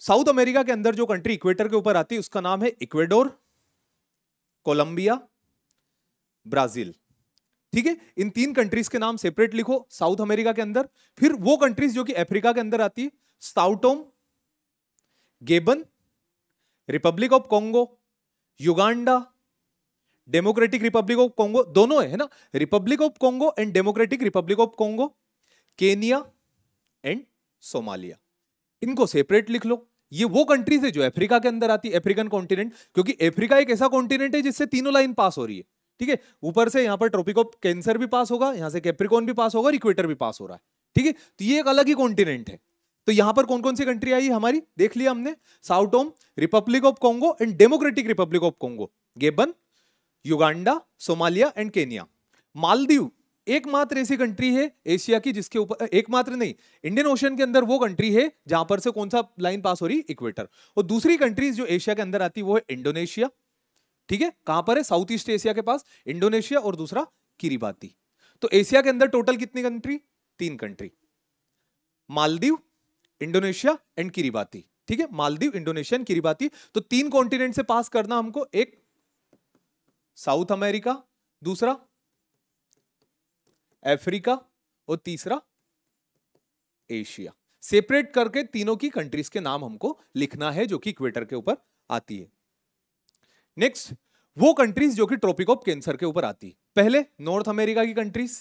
साउथ अमेरिका के अंदर जो कंट्री इक्वेटर के ऊपर आती है उसका नाम है इक्वेडोर, कोलंबिया, ब्राजील, ठीक है। इन तीन कंट्रीज के नाम सेपरेट लिखो साउथ अमेरिका के अंदर। फिर वो कंट्रीज जो कि अफ्रीका के अंदर आती है, Sao Tome, Gabon, republic of Congo, Uganda, democratic republic of Congo, दोनों है ना, republic of Congo and democratic republic of Congo, Kenya and Somalia. इनको सेपरेट लिख लो। ये वो कंट्रीज है जो अफ्रीका के अंदर आती है, अफ्रीकन कॉन्टिनेंट, क्योंकि अफ्रीका एक ऐसा कॉन्टिनेंट है जिससे तीनों लाइन पास हो रही है, ठीक है। ऊपर से यहां पर ट्रॉपिक ऑफ कैंसर भी पास होगा, यहां से कैप्रिकॉर्न भी पास होगा और इक्वेटर भी पास हो रहा है, ठीक है। तो ये एक अलग ही कॉन्टिनेंट है। तो यहां पर कौन कौन सी कंट्री आई हमारी देख लिया हमने, Sao Tome, republic of Congo and democratic republic of Congo, Gabon, Uganda, Somalia and Kenya. Maldives एकमात्र ऐसी कंट्री है एशिया की जिसके ऊपर, एकमात्र नहीं, इंडियन ओशन के अंदर वो कंट्री है जहां पर से कौन सा लाइन पास हो रही, इक्वेटर। और दूसरी कंट्रीज जो एशिया के अंदर आती है वो है इंडोनेशिया, ठीक है। कहां पर है? साउथ ईस्ट एशिया के पास इंडोनेशिया और दूसरा किरिबाती। तो एशिया के अंदर टोटल कितनी country? 3 country, Maldives, Indonesia and Kiribati, ठीक है। Maldives, Indonesia and Kiribati. तो 3 कॉन्टिनेंट से पास करना हमको, एक साउथ अमेरिका, दूसरा अफ्रीका और तीसरा एशिया। सेपरेट करके तीनों की कंट्रीज के नाम हमको लिखना है जो कि इक्वेटर के ऊपर आती है। नेक्स्ट, वो कंट्रीज जो कि ट्रॉपिक ऑफ कैंसर के ऊपर आती है। पहले नॉर्थ अमेरिका की कंट्रीज,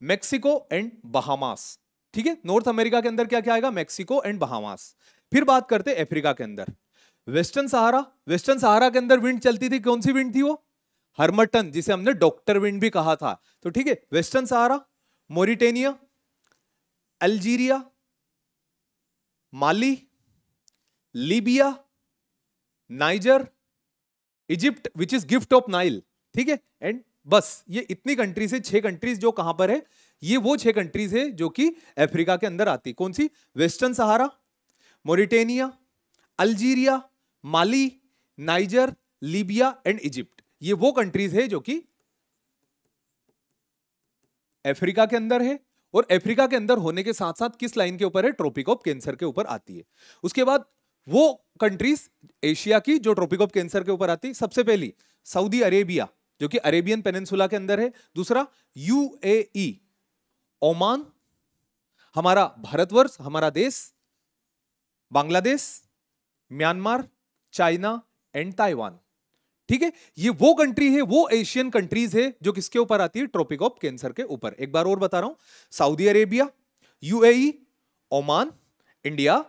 मेक्सिको एंड बहामास, ठीक है। नॉर्थ अमेरिका के अंदर क्या क्या आएगा? Mexico and Bahamas. फिर बात करते हैं अफ्रीका के अंदर, वेस्टर्न सहारा। वेस्टर्न सहारा के अंदर विंड चलती थी, कौन सी विंड थी वो? हर्मटन, जिसे हमने डॉक्टर विंड भी कहा था। तो ठीक है, western Sahara, Mauritania, Algeria, Mali, Libya, Niger, Egypt which is gift of Nile, ठीक है। एंड बस ये इतनी कंट्रीज है, 6 कंट्रीज जो कहां पर है, ये वो 6 कंट्रीज है जो कि अफ्रीका के अंदर आती। कौन सी? Western Sahara, Mauritania, Algeria, Mali, Niger, Libya and Egypt. ये वो कंट्रीज है जो कि अफ्रीका के अंदर है और अफ्रीका के अंदर होने के साथ साथ किस लाइन के ऊपर है? ट्रॉपिक ऑफ कैंसर के ऊपर आती है। उसके बाद वो कंट्रीज एशिया की जो ट्रॉपिक ऑफ कैंसर के ऊपर आती है, सबसे पहली सऊदी अरेबिया जो कि अरेबियन पेनिनसुला के अंदर है, दूसरा यूएई, ओमान, हमारा भारतवर्ष, हमारा देश, Bangladesh, Myanmar, China and Taiwan, ठीक है। ये वो कंट्री है, वो एशियन कंट्रीज है जो किसके ऊपर आती है? ट्रॉपिक ऑफ कैंसर के ऊपर। एक बार और बता रहा हूं, Saudi Arabia, UAE, Oman, India,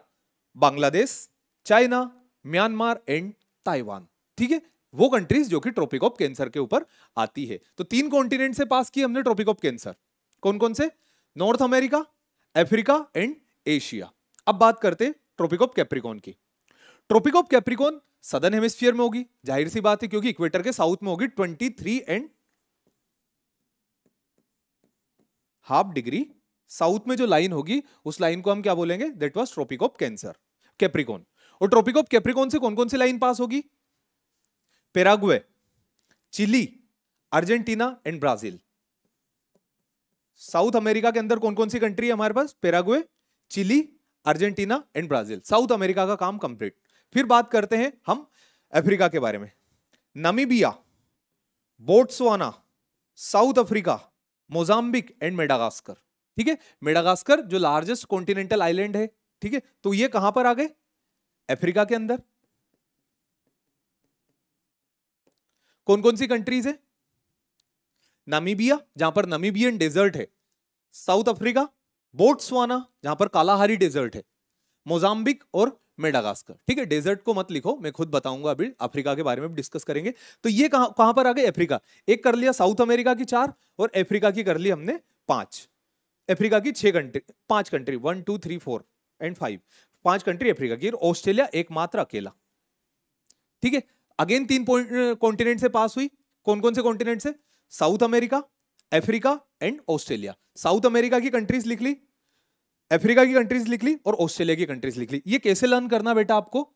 Bangladesh, China, Myanmar and Taiwan, ठीक है। वो कंट्रीज जो कि ट्रॉपिक ऑफ कैंसर के ऊपर आती है। तो 3 कॉन्टिनेंट से पास किए हमने ट्रॉपिक ऑफ कैंसर। कौन कौन से? North America, Africa and Asia. अब बात करते हैं ट्रॉपिक ऑफ कैप्रिकॉर्न की। Tropic of Capricorn southern hemisphere में होगी, जाहिर सी बात है क्योंकि इक्वेटर के साउथ में होगी, 23.5 डिग्री साउथ में जो लाइन होगी उस लाइन को हम क्या बोलेंगे? That was tropic of cancer, Capricorn. और ट्रॉपिक ऑफ कैप्रिकॉर्न से कौन कौन सी लाइन पास होगी? Paraguay, Chile, Argentina and Brazil. South America के अंदर कौन कौन सी कंट्री है हमारे पास? Paraguay, Chile, Argentina and Brazil. South America का काम कंप्लीट। फिर बात करते हैं हम अफ्रीका के बारे में। Namibia, Botswana, south Africa, Mozambique and Madagascar. ठीक है, मेडागास्कर जो लार्जेस्ट कॉन्टिनेंटल आइलैंड है। ठीक है, तो ये कहां पर आ गए? अफ्रीका के अंदर। कौन कौन सी कंट्रीज है? नामीबिया जहां पर नामीबियन डेजर्ट है, साउथ अफ्रीका, बोट्सवाना जहां पर कालाहारी डेजर्ट है, मोजाम्बिक और मेडागास्कर। ठीक है, डेजर्ट को मत लिखो, मैं खुद बताऊंगा, अभी अफ्रीका के बारे में डिस्कस करेंगे। तो ये कहां पर आ गए? अफ्रीका। एक कर लिया साउथ अमेरिका की 4 और अफ्रीका की कर ली हमने 5। अफ्रीका की 6 country, 5 country, 1 2 3 4 and 5, 5 country Africa की। और ऑस्ट्रेलिया एकमात्र अकेला। ठीक है, अगेन 3 कॉन्टिनेंट से पास हुई। कौन कौन से कॉन्टिनेंट से? South America, Africa and Australia. South America की कंट्रीज लिख ली, अफ्रीका की कंट्रीज लिख ली और ऑस्ट्रेलिया की कंट्रीज लिख ली। ये कैसे लर्न करना बेटा आपको?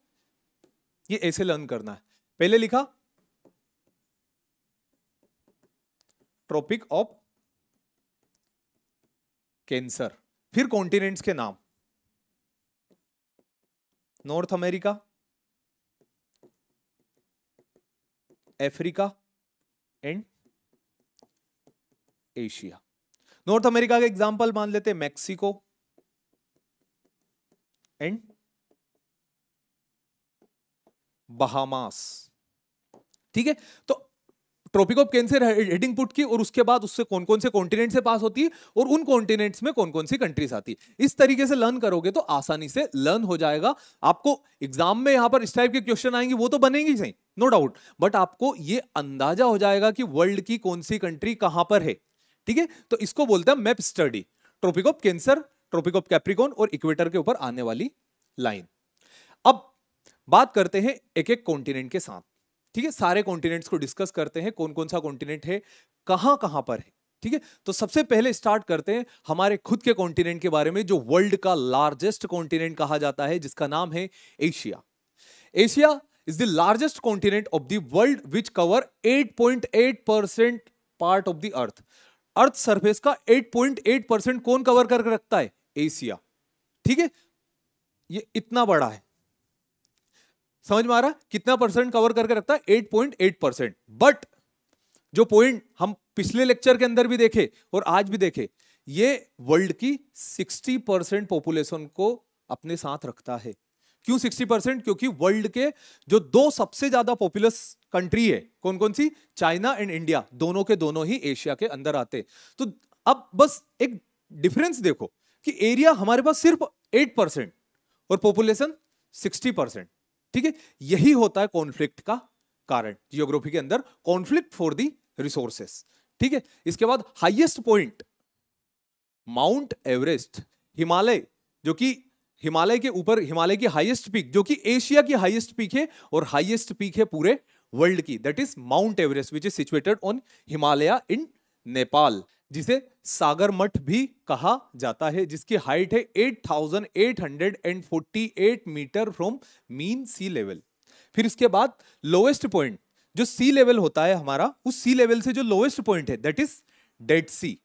ये ऐसे लर्न करना है। पहले लिखा ट्रॉपिक ऑफ कैंसर, फिर कॉन्टिनेंट्स के नाम, North America, Africa and Asia. North America का एग्जांपल मान लेते हैं मैक्सिको एंड बहामास। ठीक है, तो tropic of cancer heading put की और उसके बाद उससे कौन कौन से कॉन्टिनेंट से पास होती है और उन कॉन्टिनेंट्स में कौन कौन सी कंट्रीज आती है। इस तरीके से लर्न करोगे तो आसानी से लर्न हो जाएगा। आपको एग्जाम में यहां पर इस टाइप के क्वेश्चन आएंगे, वो तो बनेंगे ही सही, नो डाउट, बट आपको ये अंदाजा हो जाएगा कि वर्ल्ड की कौन सी कंट्री कहां पर है। ठीक है, तो इसको बोलते हैं map study. Tropic of cancer, tropic of Capricorn और इक्वेटर के ऊपर आने वाली लाइन। अब बात करते हैं एक एक कॉन्टिनेंट के साथ। ठीक है, सारे कॉन्टिनेंट्स को डिस्कस करते हैं, कौन कौन सा कॉन्टिनेंट है, कहां कहां पर है। ठीक है, तो सबसे पहले स्टार्ट करते हैं हमारे खुद के कॉन्टिनेंट के बारे में, जो वर्ल्ड का लार्जेस्ट कॉन्टिनेंट कहा जाता है, जिसका नाम है Asia. Asia is the largest continent of the world which cover 8.8% part of the earth. Earth surface का 8.8% कौन कवर करके रखता है? एशिया। ठीक है, ये इतना बड़ा है, समझ में आ रहा? कितना परसेंट कवर करके रखता है? 8.8%। बट जो पॉइंट हम पिछले लेक्चर के अंदर भी देखे और आज भी देखे, ये वर्ल्ड की 60% पॉपुलेशन को अपने साथ रखता है। क्यों 60%? क्योंकि वर्ल्ड के जो 2 सबसे ज्यादा पॉपुलस कंट्री है, कौन कौन सी? चाइना एंड इंडिया, दोनों के दोनों ही एशिया के अंदर आते। तो अब बस एक डिफरेंस देखो कि एरिया हमारे पास सिर्फ 8% और पॉपुलेशन 60%। ठीक है, यही होता है कॉन्फ्लिक्ट का कारण जियोग्राफी के अंदर, कॉन्फ्लिक्ट फॉर द रिसोर्सेस। ठीक है, इसके बाद highest point mount Everest, Himalaya, जो कि हिमालय के ऊपर, हिमालय की हाईएस्ट पीक, जो कि एशिया की हाईएस्ट पीक है और हाईएस्ट पीक है पूरे वर्ल्ड की, that is mount Everest which is situated on Himalaya in Nepal, जिसे सागर मठ भी कहा जाता है, जिसकी हाइट है 8,848 metre from mean sea level. फिर इसके बाद लोएस्ट पॉइंट, जो सी लेवल होता है हमारा, उस सी लेवल से जो लोएस्ट पॉइंट है that is dead sea.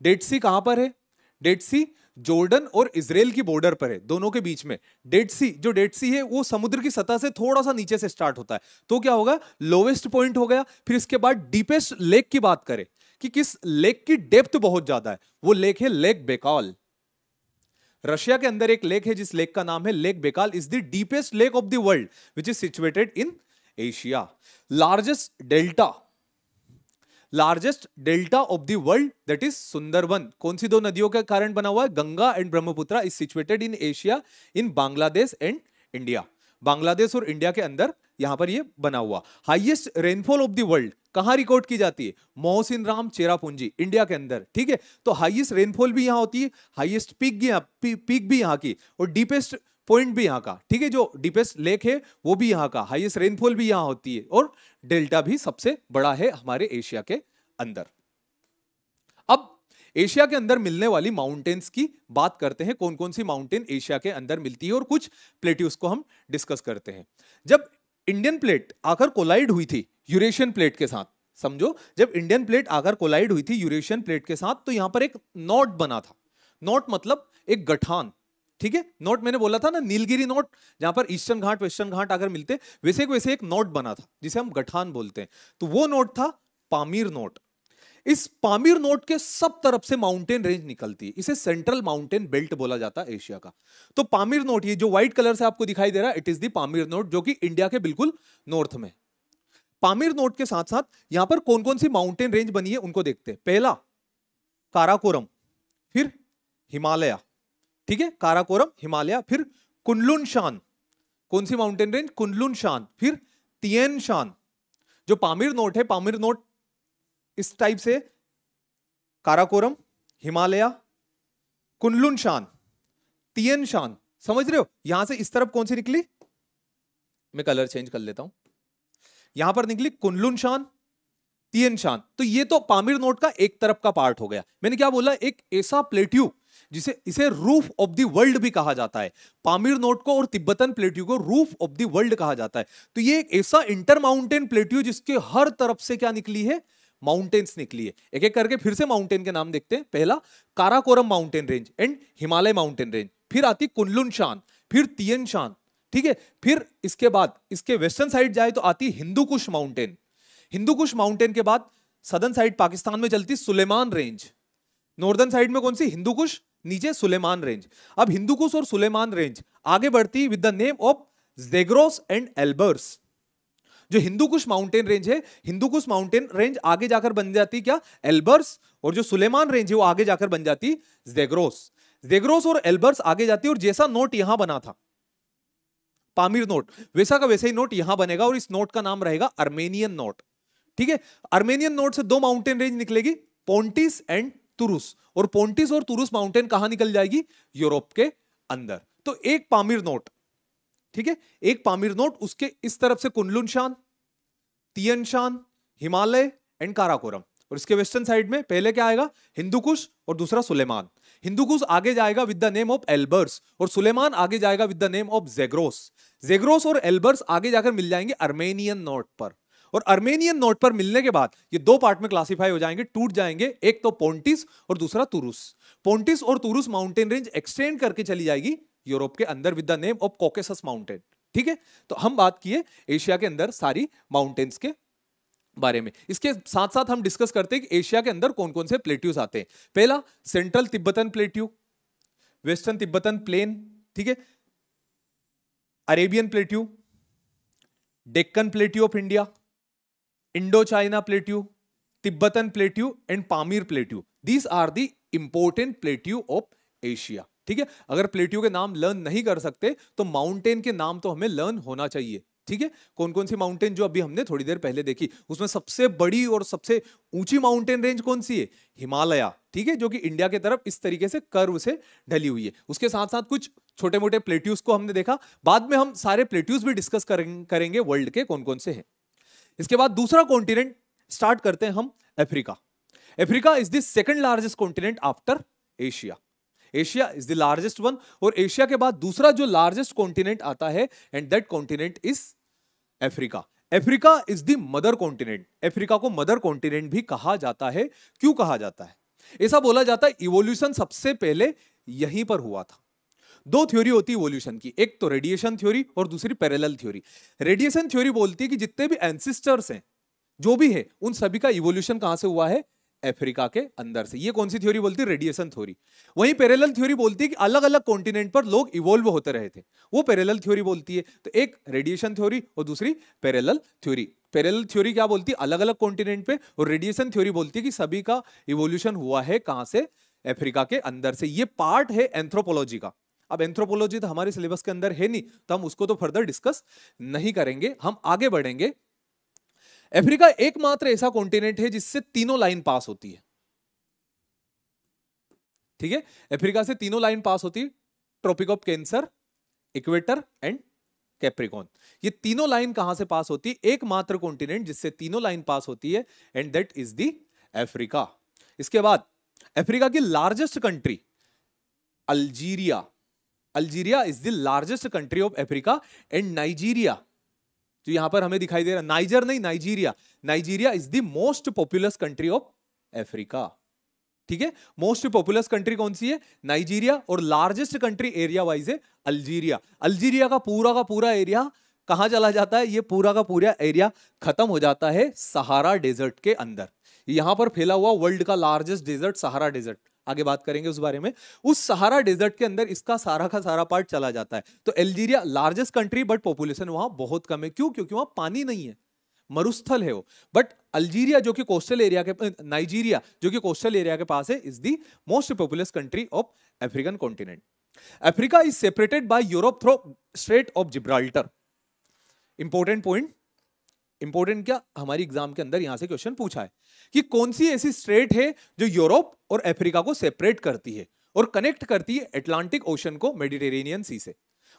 Dead sea कहां पर है? डेड सी जॉर्डन और इजराइल की बॉर्डर पर है, दोनों के बीच में। डेड सी, जो डेड सी है वो समुद्र की सतह से थोड़ा सा नीचे से स्टार्ट होता है, तो क्या होगा? लोवेस्ट पॉइंट हो गया। फिर इसके बाद डीपेस्ट लेक की बात करें कि किस लेक की डेप्थ बहुत ज्यादा है, वो लेक है लेक बेकाल। रशिया के अंदर एक लेक है जिस लेक का नाम है lake Baikal, is the deepest lake of the world which is situated in Asia. Largest delta of the world that is Sundarban. कौन सी 2 नदियों के कारण बना हुआ है? Ganga and Brahmaputra. Is situated in Asia, in Bangladesh and India. Bangladesh और इंडिया के अंदर यहां पर ये बना हुआ। Highest rainfall of the world कहां रिकॉर्ड की जाती है? मोहसिन राम चेरापूंजी, इंडिया के अंदर। ठीक है, तो हाईएस्ट रेनफॉल भी यहां होती है, हाईएस्ट पीक भी यहां की, और डीपेस्ट पॉइंट भी यहां का। ठीक है, जो डीपेस्ट लेक है वो भी यहां का, हाईएस्ट रेनफॉल भी यहां होती है, और डेल्टा भी सबसे बड़ा है हमारे एशिया के अंदर। अब एशिया के अंदर मिलने वाली माउंटेन्स की बात करते हैं, कौन कौन सी माउंटेन एशिया के अंदर मिलती है, और कुछ प्लेट्यूज को हम डिस्कस करते हैं। जब इंडियन प्लेट आकर कोलाइड हुई थी यूरेशियन प्लेट के साथ, समझो, जब इंडियन प्लेट आकर कोलाइड हुई थी यूरेशियन प्लेट के साथ, तो यहां पर एक नॉट बना था। नॉट मतलब एक गठान, ठीक है। नॉट मैंने बोला था ना, नीलगिरी नॉट, जहां पर ईस्टर्न घाट वेस्टर्न घाट आकर मिलते, वैसे एक नॉट बना था जिसे हम गठान बोलते हैं। तो वो नॉट था पामीर नॉट। इस पामीर नोट के सब तरफ से माउंटेन रेंज निकलती है, इसे सेंट्रल माउंटेन बेल्ट बोला जाता है एशिया का। तो पामीर नोट, ये जो व्हाइट कलर से आपको दिखाई दे रहा है, it is the Pamir knot, जो कि इंडिया के बिल्कुल नॉर्थ में। पामीर नोट के साथ साथ यहां पर कौन कौन सी माउंटेन रेंज बनी है उनको देखते हैं। पहला काराकोरम, फिर हिमालय, ठीक है, काराकोरम हिमालय, फिर कुनलुन शान। कौन सी माउंटेन रेंज? कुनलुन शान। फिर तिएन शान। जो पामीर नोट है, पामीर नोट इस टाइप से, काराकोरम, हिमालय, कुनलुन शान, तिएन शान। समझ रहे हो? यहां से इस तरफ कौन सी निकली, मैं कलर चेंज कर लेता हूं, यहां पर निकली कुनलुन शान, तिएन शान। तो ये तो पामीर नोट का एक तरफ का पार्ट हो गया। मैंने क्या बोला, एक ऐसा प्लेट्यू जिसे इसे रूफ ऑफ द वर्ल्ड भी कहा जाता है। पामीर नोट को और तिब्बतन प्लेट्यू को रूफ ऑफ द वर्ल्ड कहा जाता है। तो ये एक ऐसा इंटर माउंटेन प्लेट्यू जिसके हर तरफ से क्या निकली है, माउंटेन्स निकली है। एक एक करके फिर से माउंटेन के नाम देखते हैं। पहला Karakoram mountain range and Himalaya mountain range, फिर आती कुनलुन शान, फिर तिएन शान, ठीक है। फिर इसके बाद इसके वेस्टर्न साइड जाए तो आती हिंदू कुश माउंटेन। हिंदू कुश माउंटेन के बाद सदर्न साइड पाकिस्तान में चलती सुलेमान रेंज। नॉर्दर्न साइड में कौन सी, हिंदू कुश, नीचे सुलेमान रेंज। अब हिंदू कुश और सुलेमान रेंज आगे बढ़ती with the name of Zagros and Elburz. जो हिंदू कुश माउंटेन रेंज है, हिंदू कुश माउंटेन रेंज आगे जाकर बन जाती क्या, एल्बर्स। और जो सुलेमान रेंज है वो आगे जाकर बन जाती ज़ेग्रोस। ज़ेग्रोस और एल्बर्स आगे जाती है। और जैसा नोट यहां बना था पामीर नोट, वैसा का वैसा ही नोट यहां बनेगा और इस नोट का नाम रहेगा अर्मेनियन नोट, ठीक है। अर्मेनियन नोट से दो माउंटेन रेंज निकलेगी, पोंटिस एंड तुरुस। और पोंटिस और तुरुस माउंटेन कहां निकल जाएगी, यूरोप के अंदर। तो एक पामीर नोट, ठीक है, एक पामीर नोट, उसके इस तरफ से कुनलुन शान, तिएन शान, हिमालय एंड काराकोरम। और इसके वेस्टर्न साइड में पहले क्या आएगा, हिंदू कुश और दूसरा सुलेमान। हिंदू कुश आगे जाएगा with the name of Elburz और सुलेमान आगे जाएगा with the name of Zagros. Zagros और एल्बर्स आगे जाकर मिल जाएंगे अर्मेनियन नोट पर। और अर्मेनियन नोट पर मिलने के बाद ये दो पार्ट में क्लासिफाई हो जाएंगे, टूट जाएंगे। एक तो पोंटिस और दूसरा तुरुस। पोंटिस और तुरुस माउंटेन रेंज एक्सटेंड करके चली जाएगी यूरोप के अंदर with the name of Caucasus mountain, ठीक है। तो हम बात किए एशिया के अंदर सारी माउंटेन्स के बारे में। इसके साथ साथ हम डिस्कस करते हैं कि एशिया के अंदर कौन कौन से प्लेट्यूज आते हैं। पहला central Tibetan plateau, western Tibetan plain, ठीक है, Arabian plateau, Deccan plateau of India, Indochina plateau, Tibetan plateau and Pamir plateau. These are the important plateau of Asia, ठीक है। अगर प्लेट्यू के नाम लर्न नहीं कर सकते तो माउंटेन के नाम तो हमें लर्न होना चाहिए, ठीक है। कौन कौन सी माउंटेन जो अभी हमने थोड़ी देर पहले देखी, उसमें सबसे बड़ी और सबसे ऊंची माउंटेन रेंज कौन सी है, हिमालय, ठीक है, जो कि इंडिया की तरफ इस तरीके से कर्व से ढली हुई है। उसके साथ साथ कुछ छोटे मोटे प्लेट्यूज को हमने देखा। बाद में हम सारे प्लेट्यूज भी डिस्कस करेंगे वर्ल्ड के कौन कौन से हैं। इसके बाद दूसरा कॉन्टिनेंट स्टार्ट करते हैं हम, Africa. Africa is the second largest continent after Asia. Asia is the largest one, और एशिया के बाद दूसरा जो लार्जेस्ट कॉन्टिनेंट आता है, and that continent is Africa. Africa is the mother continent. Africa को मदर कॉन्टिनेंट भी कहा जाता है। क्यों कहा जाता है? ऐसा बोला जाता है इवोल्यूशन सबसे पहले यहीं पर हुआ था। दो थ्योरी होती है इवोल्यूशन की, एक तो रेडिएशन थ्योरी और दूसरी पैरेलल थ्योरी। रेडिएशन थ्योरी बोलती है कि जितने भी एंसिस्टर्स हैं, जो भी है, उन सभी का इवोल्यूशन कहां से हुआ है, अफ्रीका के अंदर से। ये कौन सी थ्योरी बोलती है, रेडिएशन थ्योरी। वहीं पैरेलल थ्योरी बोलती है कि अलग अलग कॉन्टिनेंट पर लोग इवोल्व होते रहे थे, वो पैरेलल थ्योरी बोलती है। तो एक रेडिएशन थ्योरी और दूसरी पैरेलल थ्योरी। पैरेलल थ्योरी क्या बोलती है, अलग अलग कॉन्टिनेंट पे, और रेडिएशन थ्योरी बोलती है कि सभी का इवोल्यूशन हुआ है कहां से, अफ्रीका के अंदर से। ये पार्ट है एंथ्रोपोलॉजी का। अब एंथ्रोपोलॉजी तो हमारे सिलेबस के अंदर है नहीं, तो हम उसको तो फर्दर डिस्कस नहीं करेंगे, हम आगे बढ़ेंगे। अफ्रीका एकमात्र ऐसा कॉन्टिनेंट है जिससे तीनों लाइन पास होती है, ठीक है। अफ्रीका से तीनों लाइन पास होती है, tropic of cancer, equator and Capricorn. ये तीनों लाइन कहां से पास होती है, एकमात्र कॉन्टिनेंट जिससे तीनों लाइन पास होती है, and that is the Africa. इसके बाद अफ्रीका की largest country Algeria. Algeria is the largest country of Africa, and Nigeria, जो यहां पर हमें दिखाई दे रहा है, नाइजर नहीं, Nigeria. Nigeria is the most populous country of Africa. ठीक है, मोस्ट पॉपुलस कंट्री कौन सी है? नाइजीरिया। और लार्जेस्ट कंट्री एरिया वाइज है अल्जीरिया। अल्जीरिया का पूरा एरिया कहां चला जाता है? ये पूरा का पूरा एरिया खत्म हो जाता है सहारा डेजर्ट के अंदर। यहां पर फैला हुआ वर्ल्ड का लार्जेस्ट डेजर्ट सहारा डेजर्ट, आगे बात करेंगे उस बारे में। उस सहारा डेजर्ट के अंदर इसका सारा का सारा पार्ट चला जाता है। तो Algeria largest country, but population वहां बहुत कम है। क्यों? क्योंकि वहां पानी नहीं है, मरुस्थल है वो। बट अल्जीरिया जो कि कोस्टल एरिया के, नाइजीरिया जो कि कोस्टल एरिया के पास है, is the most populous country of African continent. Africa is separated bye Europe through straight of Gibraltar. Important point, important क्या, हमारी एग्जाम के अंदर यहां से क्वेश्चन पूछा है कि कौन सी ऐसी स्ट्रेट है जो यूरोप और अफ्रीका को सेपरेट करती है और कनेक्ट करती है अटलांटिक ओशन को मेडिटेरेनियन सी से।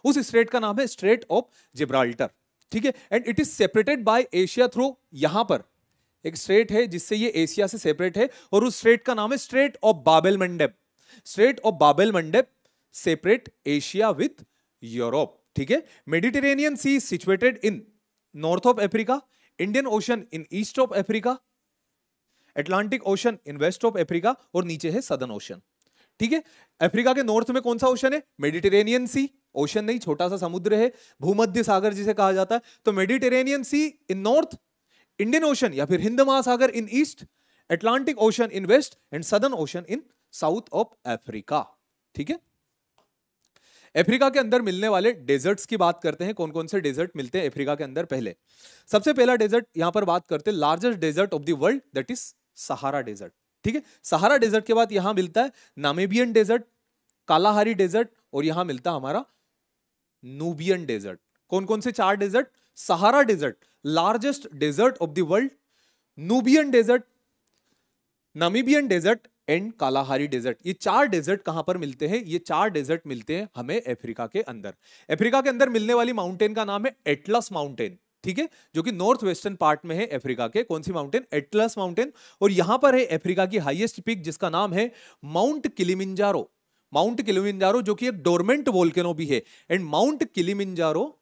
उस स्ट्रेट का नाम है स्ट्रेट ऑफ जिब्राल्टर। ठीक है, and it is separated bye Asia through, यहां पर एक स्ट्रेट है जिससे ये एशिया से सेपरेट है, और उस स्ट्रेट का नाम है strait of Bab el Mandeb. Strait of Bab el Mandeb separate Asia with Europe. ठीक है, Mediterranean sea situated in north of Africa, Indian ocean in east of Africa, Atlantic ocean in west of Africa, और नीचे है southern ocean. ठीक है, Africa के north में कौन सा ओशन है? मेडिटेरेनियन सी, ओशन नहीं, छोटा सा समुद्र है, भूमध्य सागर जिसे कहा जाता है। तो Mediterranean sea in north, Indian ocean या फिर Hind Mahasagar in east, Atlantic ocean in west, and southern ocean in south of Africa. ठीक है, अफ्रीका के अंदर मिलने वाले डेजर्ट्स की बात करते हैं। कौन कौन से डेजर्ट मिलते हैं अफ्रीका के अंदर? पहले सबसे पहला डेजर्ट यहां पर बात करते हैं, largest desert of the world, that is Sahara desert. ठीक है, सहारा डेजर्ट के बाद यहां मिलता है नामीबियन डेजर्ट, कालाहारी डेजर्ट, और यहां मिलता है हमारा नूबियन डेजर्ट। कौन कौन से 4 desert? Sahara desert, largest desert of the world, Nubian desert, Namibian desert and Kalahari desert. ये 4 डेजर्ट कहां पर मिलते हैं? ये 4 डेजर्ट मिलते हैं हमें अफ्रीका के अंदर। अफ्रीका के अंदर मिलने वाली माउंटेन का नाम है एटलस माउंटेन। ठीक है, जो कि नॉर्थ वेस्टर्न पार्ट में है अफ्रीका के। कौन सी माउंटेन? Atlas mountain. और यहां पर है अफ्रीका की हाईएस्ट पीक, जिसका नाम है माउंट किलिमिंजारो। माउंट किलिमिंजारो जो कि एक डोरमेंट वोल्केनो भी है, and mount Kilimanjaro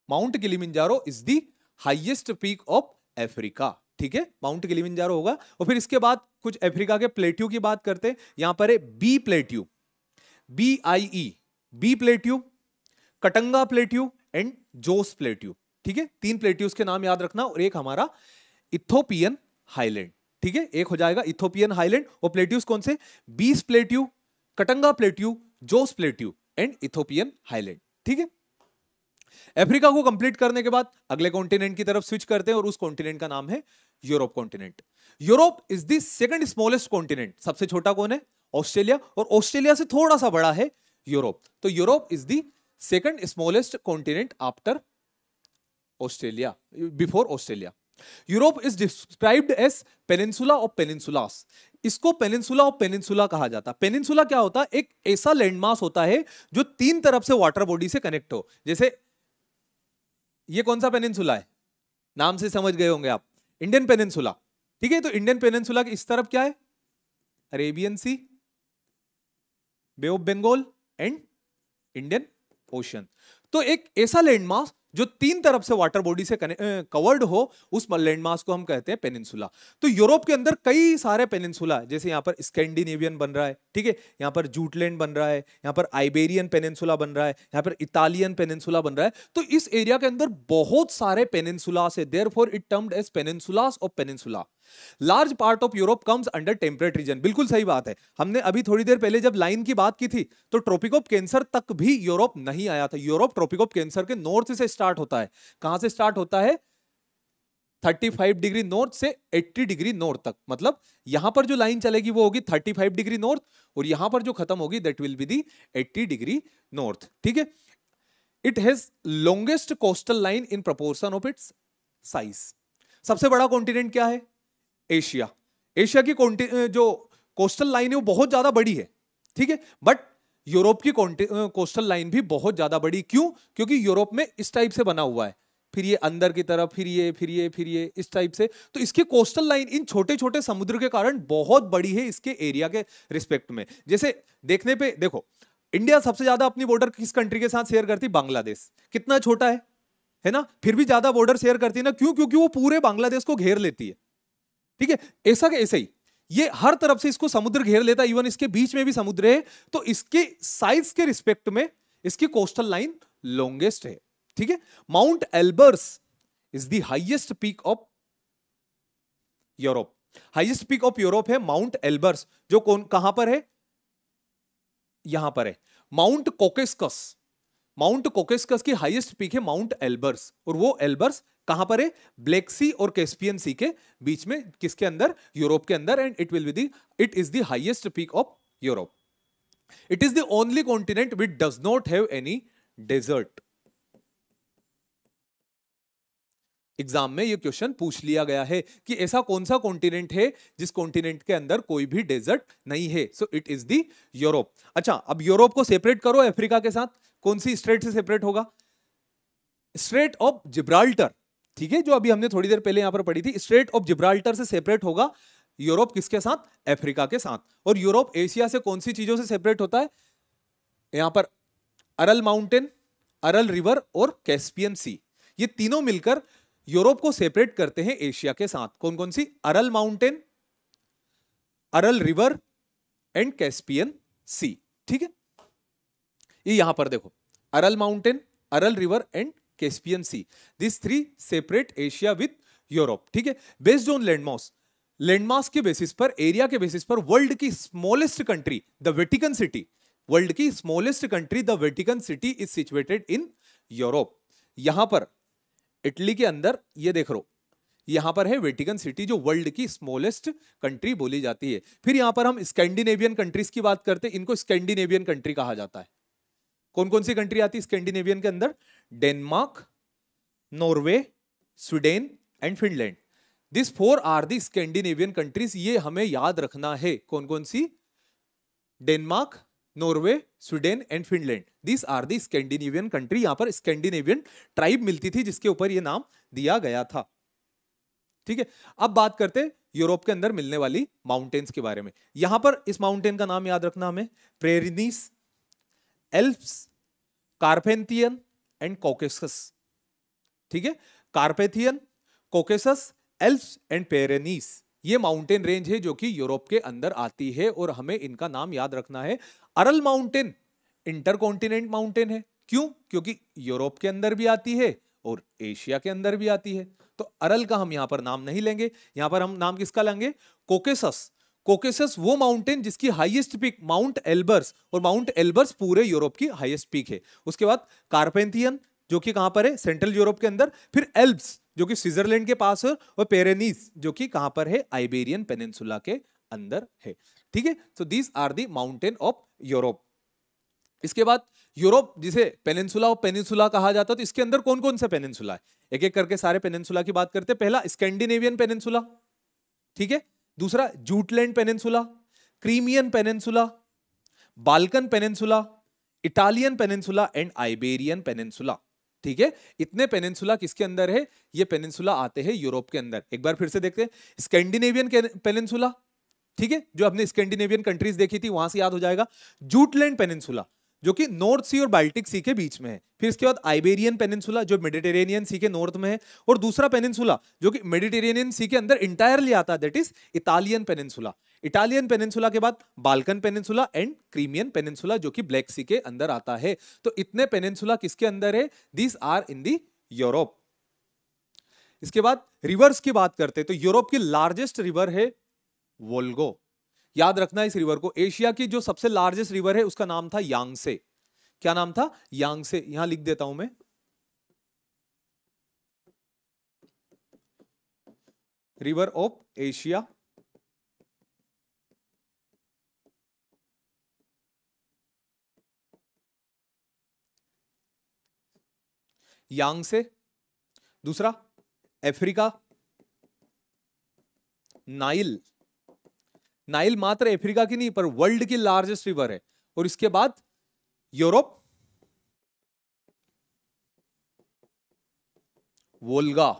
mount Kilimanjaro is the highest peak of Africa. ठीक है, माउंट किलिमिंजारो होगा। और फिर इसके बाद कुछ अफ्रीका के प्लेट्यू की बात करते हैं। यहां पर है Bie plateau, BIE, Bie plateau, Katanga plateau and Jos plateau. ठीक है, 3 प्लेट्यूज के नाम याद रखना, और एक हमारा इथोपियन हाईलैंड। ठीक है, एक हो जाएगा इथोपियन हाईलैंड। और प्लेट्यूज कौन से? Bie plateau, Katanga plateau, Jos plateau and Ethiopian highland. ठीक है, अफ्रीका को कंप्लीट करने के बाद अगले कॉन्टिनेंट की तरफ स्विच करते हैं, और उस कॉन्टिनेंट का नाम है Europe continent. Europe is the second smallest continent. सबसे छोटा कौन है? ऑस्ट्रेलिया, और ऑस्ट्रेलिया से थोड़ा सा बड़ा है यूरोप। तो Europe is the second smallest continent after Australia, before Australia. Europe is described as peninsula of peninsulas. इसको पेनिनसुला ऑफ पेनिनसुला कहा जाता है। पेनिनसुला क्या होता है? एक ऐसा लैंडमास होता है जो 3 तरफ से वाटर बॉडी से कनेक्ट हो। जैसे ये कौन सा पेनिनसुला है? नाम से समझ गए होंगे आप, इंडियन पेनिनसुला। ठीक है, तो इंडियन पेनिनसुला की इस तरफ क्या है? Arabian sea, bay of Bengal and Indian ocean. तो एक ऐसा लैंडमास जो 3 तरफ से वाटर बॉडी से कवर्ड हो, उस लैंडमास को हम कहते हैं पेनिनसुला। तो यूरोप के अंदर कई सारे पेनिनसुला, जैसे यहां पर स्कैंडिनेवियन बन रहा है, ठीक है, यहां पर जूटलैंड बन रहा है, यहां पर आइबेरियन पेनिनसुला बन रहा है, यहां पर इटालियन पेनिनसुला बन रहा है। तो इस एरिया के अंदर बहुत सारे पेनिनसुलास है, therefore it termed as peninsulas of peninsula. Large part of Europe comes under temperate region. बिल्कुल सही बात है। हमने अभी थोड़ी देर पहले जब लाइन की बात की थी, तो ट्रॉपिक ऑफ कैंसर तक भी यूरोप नहीं आया था। यूरोप ट्रॉपिक ऑफ कैंसर के नॉर्थ से स्टार्ट होता है। कहां से स्टार्ट होता है? 35 डिग्री नॉर्थ से 80 डिग्री नॉर्थ तक। मतलब यहां पर जो लाइन चलेगी वो होगी 35 डिग्री नॉर्थ, और यहां पर जो खत्म होगी that will be the 80 degree north. ठीक है, it has longest coastal line in proportion of its size. सबसे बड़ा कॉन्टिनेंट क्या है? एशिया। एशिया की जो कोस्टल लाइन है वो बहुत ज्यादा बड़ी है। ठीक है, बट यूरोप की कोस्टल लाइन भी बहुत ज्यादा बड़ी। क्यों? क्योंकि यूरोप में इस टाइप से बना हुआ है, फिर ये अंदर की तरफ, फिर ये इस टाइप से। तो इसकी कोस्टल लाइन इन छोटे छोटे समुद्र के कारण बहुत बड़ी है इसके एरिया के रिस्पेक्ट में। जैसे देखने पे देखो, इंडिया सबसे ज्यादा अपनी बॉर्डर किस कंट्री के साथ शेयर करती? बांग्लादेश। कितना छोटा है ना, फिर भी ज्यादा बॉर्डर शेयर करती है ना, क्यों? क्योंकि वो पूरे बांग्लादेश को घेर लेती है। ठीक है, ऐसा के ऐसे ही ये हर तरफ से इसको समुद्र घेर लेता है, इवन इसके बीच में भी समुद्र है, तो इसके साइज के रिस्पेक्ट में इसकी कोस्टल लाइन लॉन्गेस्ट है। ठीक है, mount Elbrus is the highest peak of Europe. Highest peak of Europe है माउंट एल्बर्स, जो कहां पर है? यहां पर है। माउंट कोकेस्कस, माउंट कोकेस्कस की हाईएस्ट पीक है माउंट एल्बर्स, और वो एल्बर्स कहां पर है? ब्लैक सी और कैस्पियन सी के बीच में, किसके अंदर? यूरोप के अंदर। And it is the highest peak of Europe. It is the only continent which does not have any desert. Exam में ये क्वेश्चन पूछ लिया गया है कि ऐसा कौन सा कॉन्टिनेंट है जिस कॉन्टिनेंट के अंदर कोई भी डेजर्ट नहीं है। So it is the Europe. अच्छा, अब यूरोप को सेपरेट करो अफ्रीका के साथ, कौन सी स्ट्रेट से सेपरेट होगा? Straight of Gibraltar. ठीक है, जो अभी हमने थोड़ी देर पहले यहां पर पढ़ी थी, स्ट्रेट ऑफ जिब्राल्टर से सेपरेट होगा यूरोप। किसके साथ? अफ्रीका के साथ। और यूरोप एशिया से कौन सी चीजों से सेपरेट होता है? यहां पर अरल माउंटेन, अरल रिवर और कैस्पियन सी, ये तीनों मिलकर यूरोप को सेपरेट करते हैं एशिया के साथ। कौन कौन सी? Aral mountain, Aral river and Caspian sea. ठीक है, ये यहां पर देखो, Aral mountain, Aral river and Caspian sea, this three separate Asia with Europe. ठीक है, बेस्ड ऑन लैंडमास, लैंडमास के बेसिस पर, एरिया के बेसिस पर, वर्ल्ड की smallest country the Vatican city, world की smallest country the Vatican city is situated in Europe. यहां पर इटली के अंदर ये देख रो, यहां पर है वेटिकन सिटी, जो वर्ल्ड की स्मॉलेस्ट कंट्री बोली जाती है। फिर यहां पर हम स्कैंडिनेवियन कंट्रीज की बात करते हैं, इनको स्कैंडिनेवियन कंट्री कहा जाता है। कौन कौन सी कंट्री आती है स्कैंडिनेवियन के अंदर? Denmark, Norway, Sweden and Finland. This four are the Scandinavian countries. ये हमें याद रखना है। कौन कौन सी? Denmark, Norway, Sweden and Finland, this are the Scandinavian country. यहां पर स्कैंडिनेवियन ट्राइब मिलती थी जिसके ऊपर यह नाम दिया गया था। ठीक है, अब बात करते हैं यूरोप के अंदर मिलने वाली माउंटेन्स के बारे में। यहां पर इस माउंटेन का नाम याद रखना हमें, प्रेरिनीस, एल्प्स, कार्पेथियन एंड कॉकेसस। ठीक है, कार्पेथियन, कॉकेसस, एल्प्स एंड पेरेनीस, ये माउंटेन रेंज है जो कि यूरोप के अंदर आती है, और हमें इनका नाम याद रखना है। अरल माउंटेन इंटरकॉन्टिनेंट माउंटेन है। क्यों? क्योंकि यूरोप के अंदर भी आती है और एशिया के अंदर भी आती है, तो अरल का हम यहां पर नाम नहीं लेंगे। यहां पर हम नाम किसका लेंगे? कोकेसस। कोकेसस वो माउंटेन जिसकी हाईएस्ट पीक माउंट एल्बर्स, और माउंट एल्बर्स पूरे यूरोप की हाईएस्ट पीक है। उसके बाद कार्पेथियन जो कि कहां पर है? सेंट्रल यूरोप के अंदर। फिर एल्प्स जो कि स्विट्जरलैंड के पास है, और पेरेनीस जो कि कहां पर है? आइबेरियन पेनिनसुला के अंदर है। ठीक है, so these are the mountain of Europe. इसके बाद यूरोप जिसे पेनिनसुला ऑफ पेनिनसुला कहा जाता है, तो इसके अंदर कौन कौन से पेनिनसुला है? एक एक करके सारे पेनिनसुला की बात करते हैं। पहला स्कैंडिनेवियन पेनिनसुला, ठीक है। दूसरा Jutland peninsula, Crimean peninsula, Balkan peninsula, Italian peninsula and Iberian peninsula. ठीक है, इतने पेनिनसुला किसके अंदर है? ये पेनिनसुला आते हैं यूरोप के अंदर। एक बार फिर से देखते हैं, स्कैंडिनेवियन पेनिनसुला, ठीक है, जो हमने स्कैंडिनेवियन कंट्रीज देखी थी वहां से याद हो जाएगा। जूटलैंड पेनिनसुला जो कि नॉर्थ सी और बाल्टिक सी के बीच में है। फिर इसके बाद आइबेरियन पेनिनसुला जो मेडिटेरेनियन सी के नॉर्थ में है, और दूसरा पेनिनसुला जो कि मेडिटेरेनियन सी के अंदर इंटायरली आता है, that is Italian peninsula. Italian peninsula के बाद Balkan peninsula and Crimean peninsula जो कि ब्लैक सी के अंदर आता है। तो इतने पेनिनसुला किसके अंदर है? These are in the Europe. इसके बाद रिवर्स की बात करते हैं, तो यूरोप की लार्जेस्ट रिवर है वोल्गो। याद रखना इस रिवर को। एशिया की जो सबसे लार्जेस्ट रिवर है उसका नाम था यांगसे। क्या नाम था? यांगसे। यहां लिख देता हूं मैं, रिवर ऑफ एशिया, यांगसे। दूसरा अफ्रीका, नाइल। नाइल मात्र अफ्रीका की नहीं पर वर्ल्ड की लार्जेस्ट रिवर है। और इसके बाद यूरोप, वोल्गा।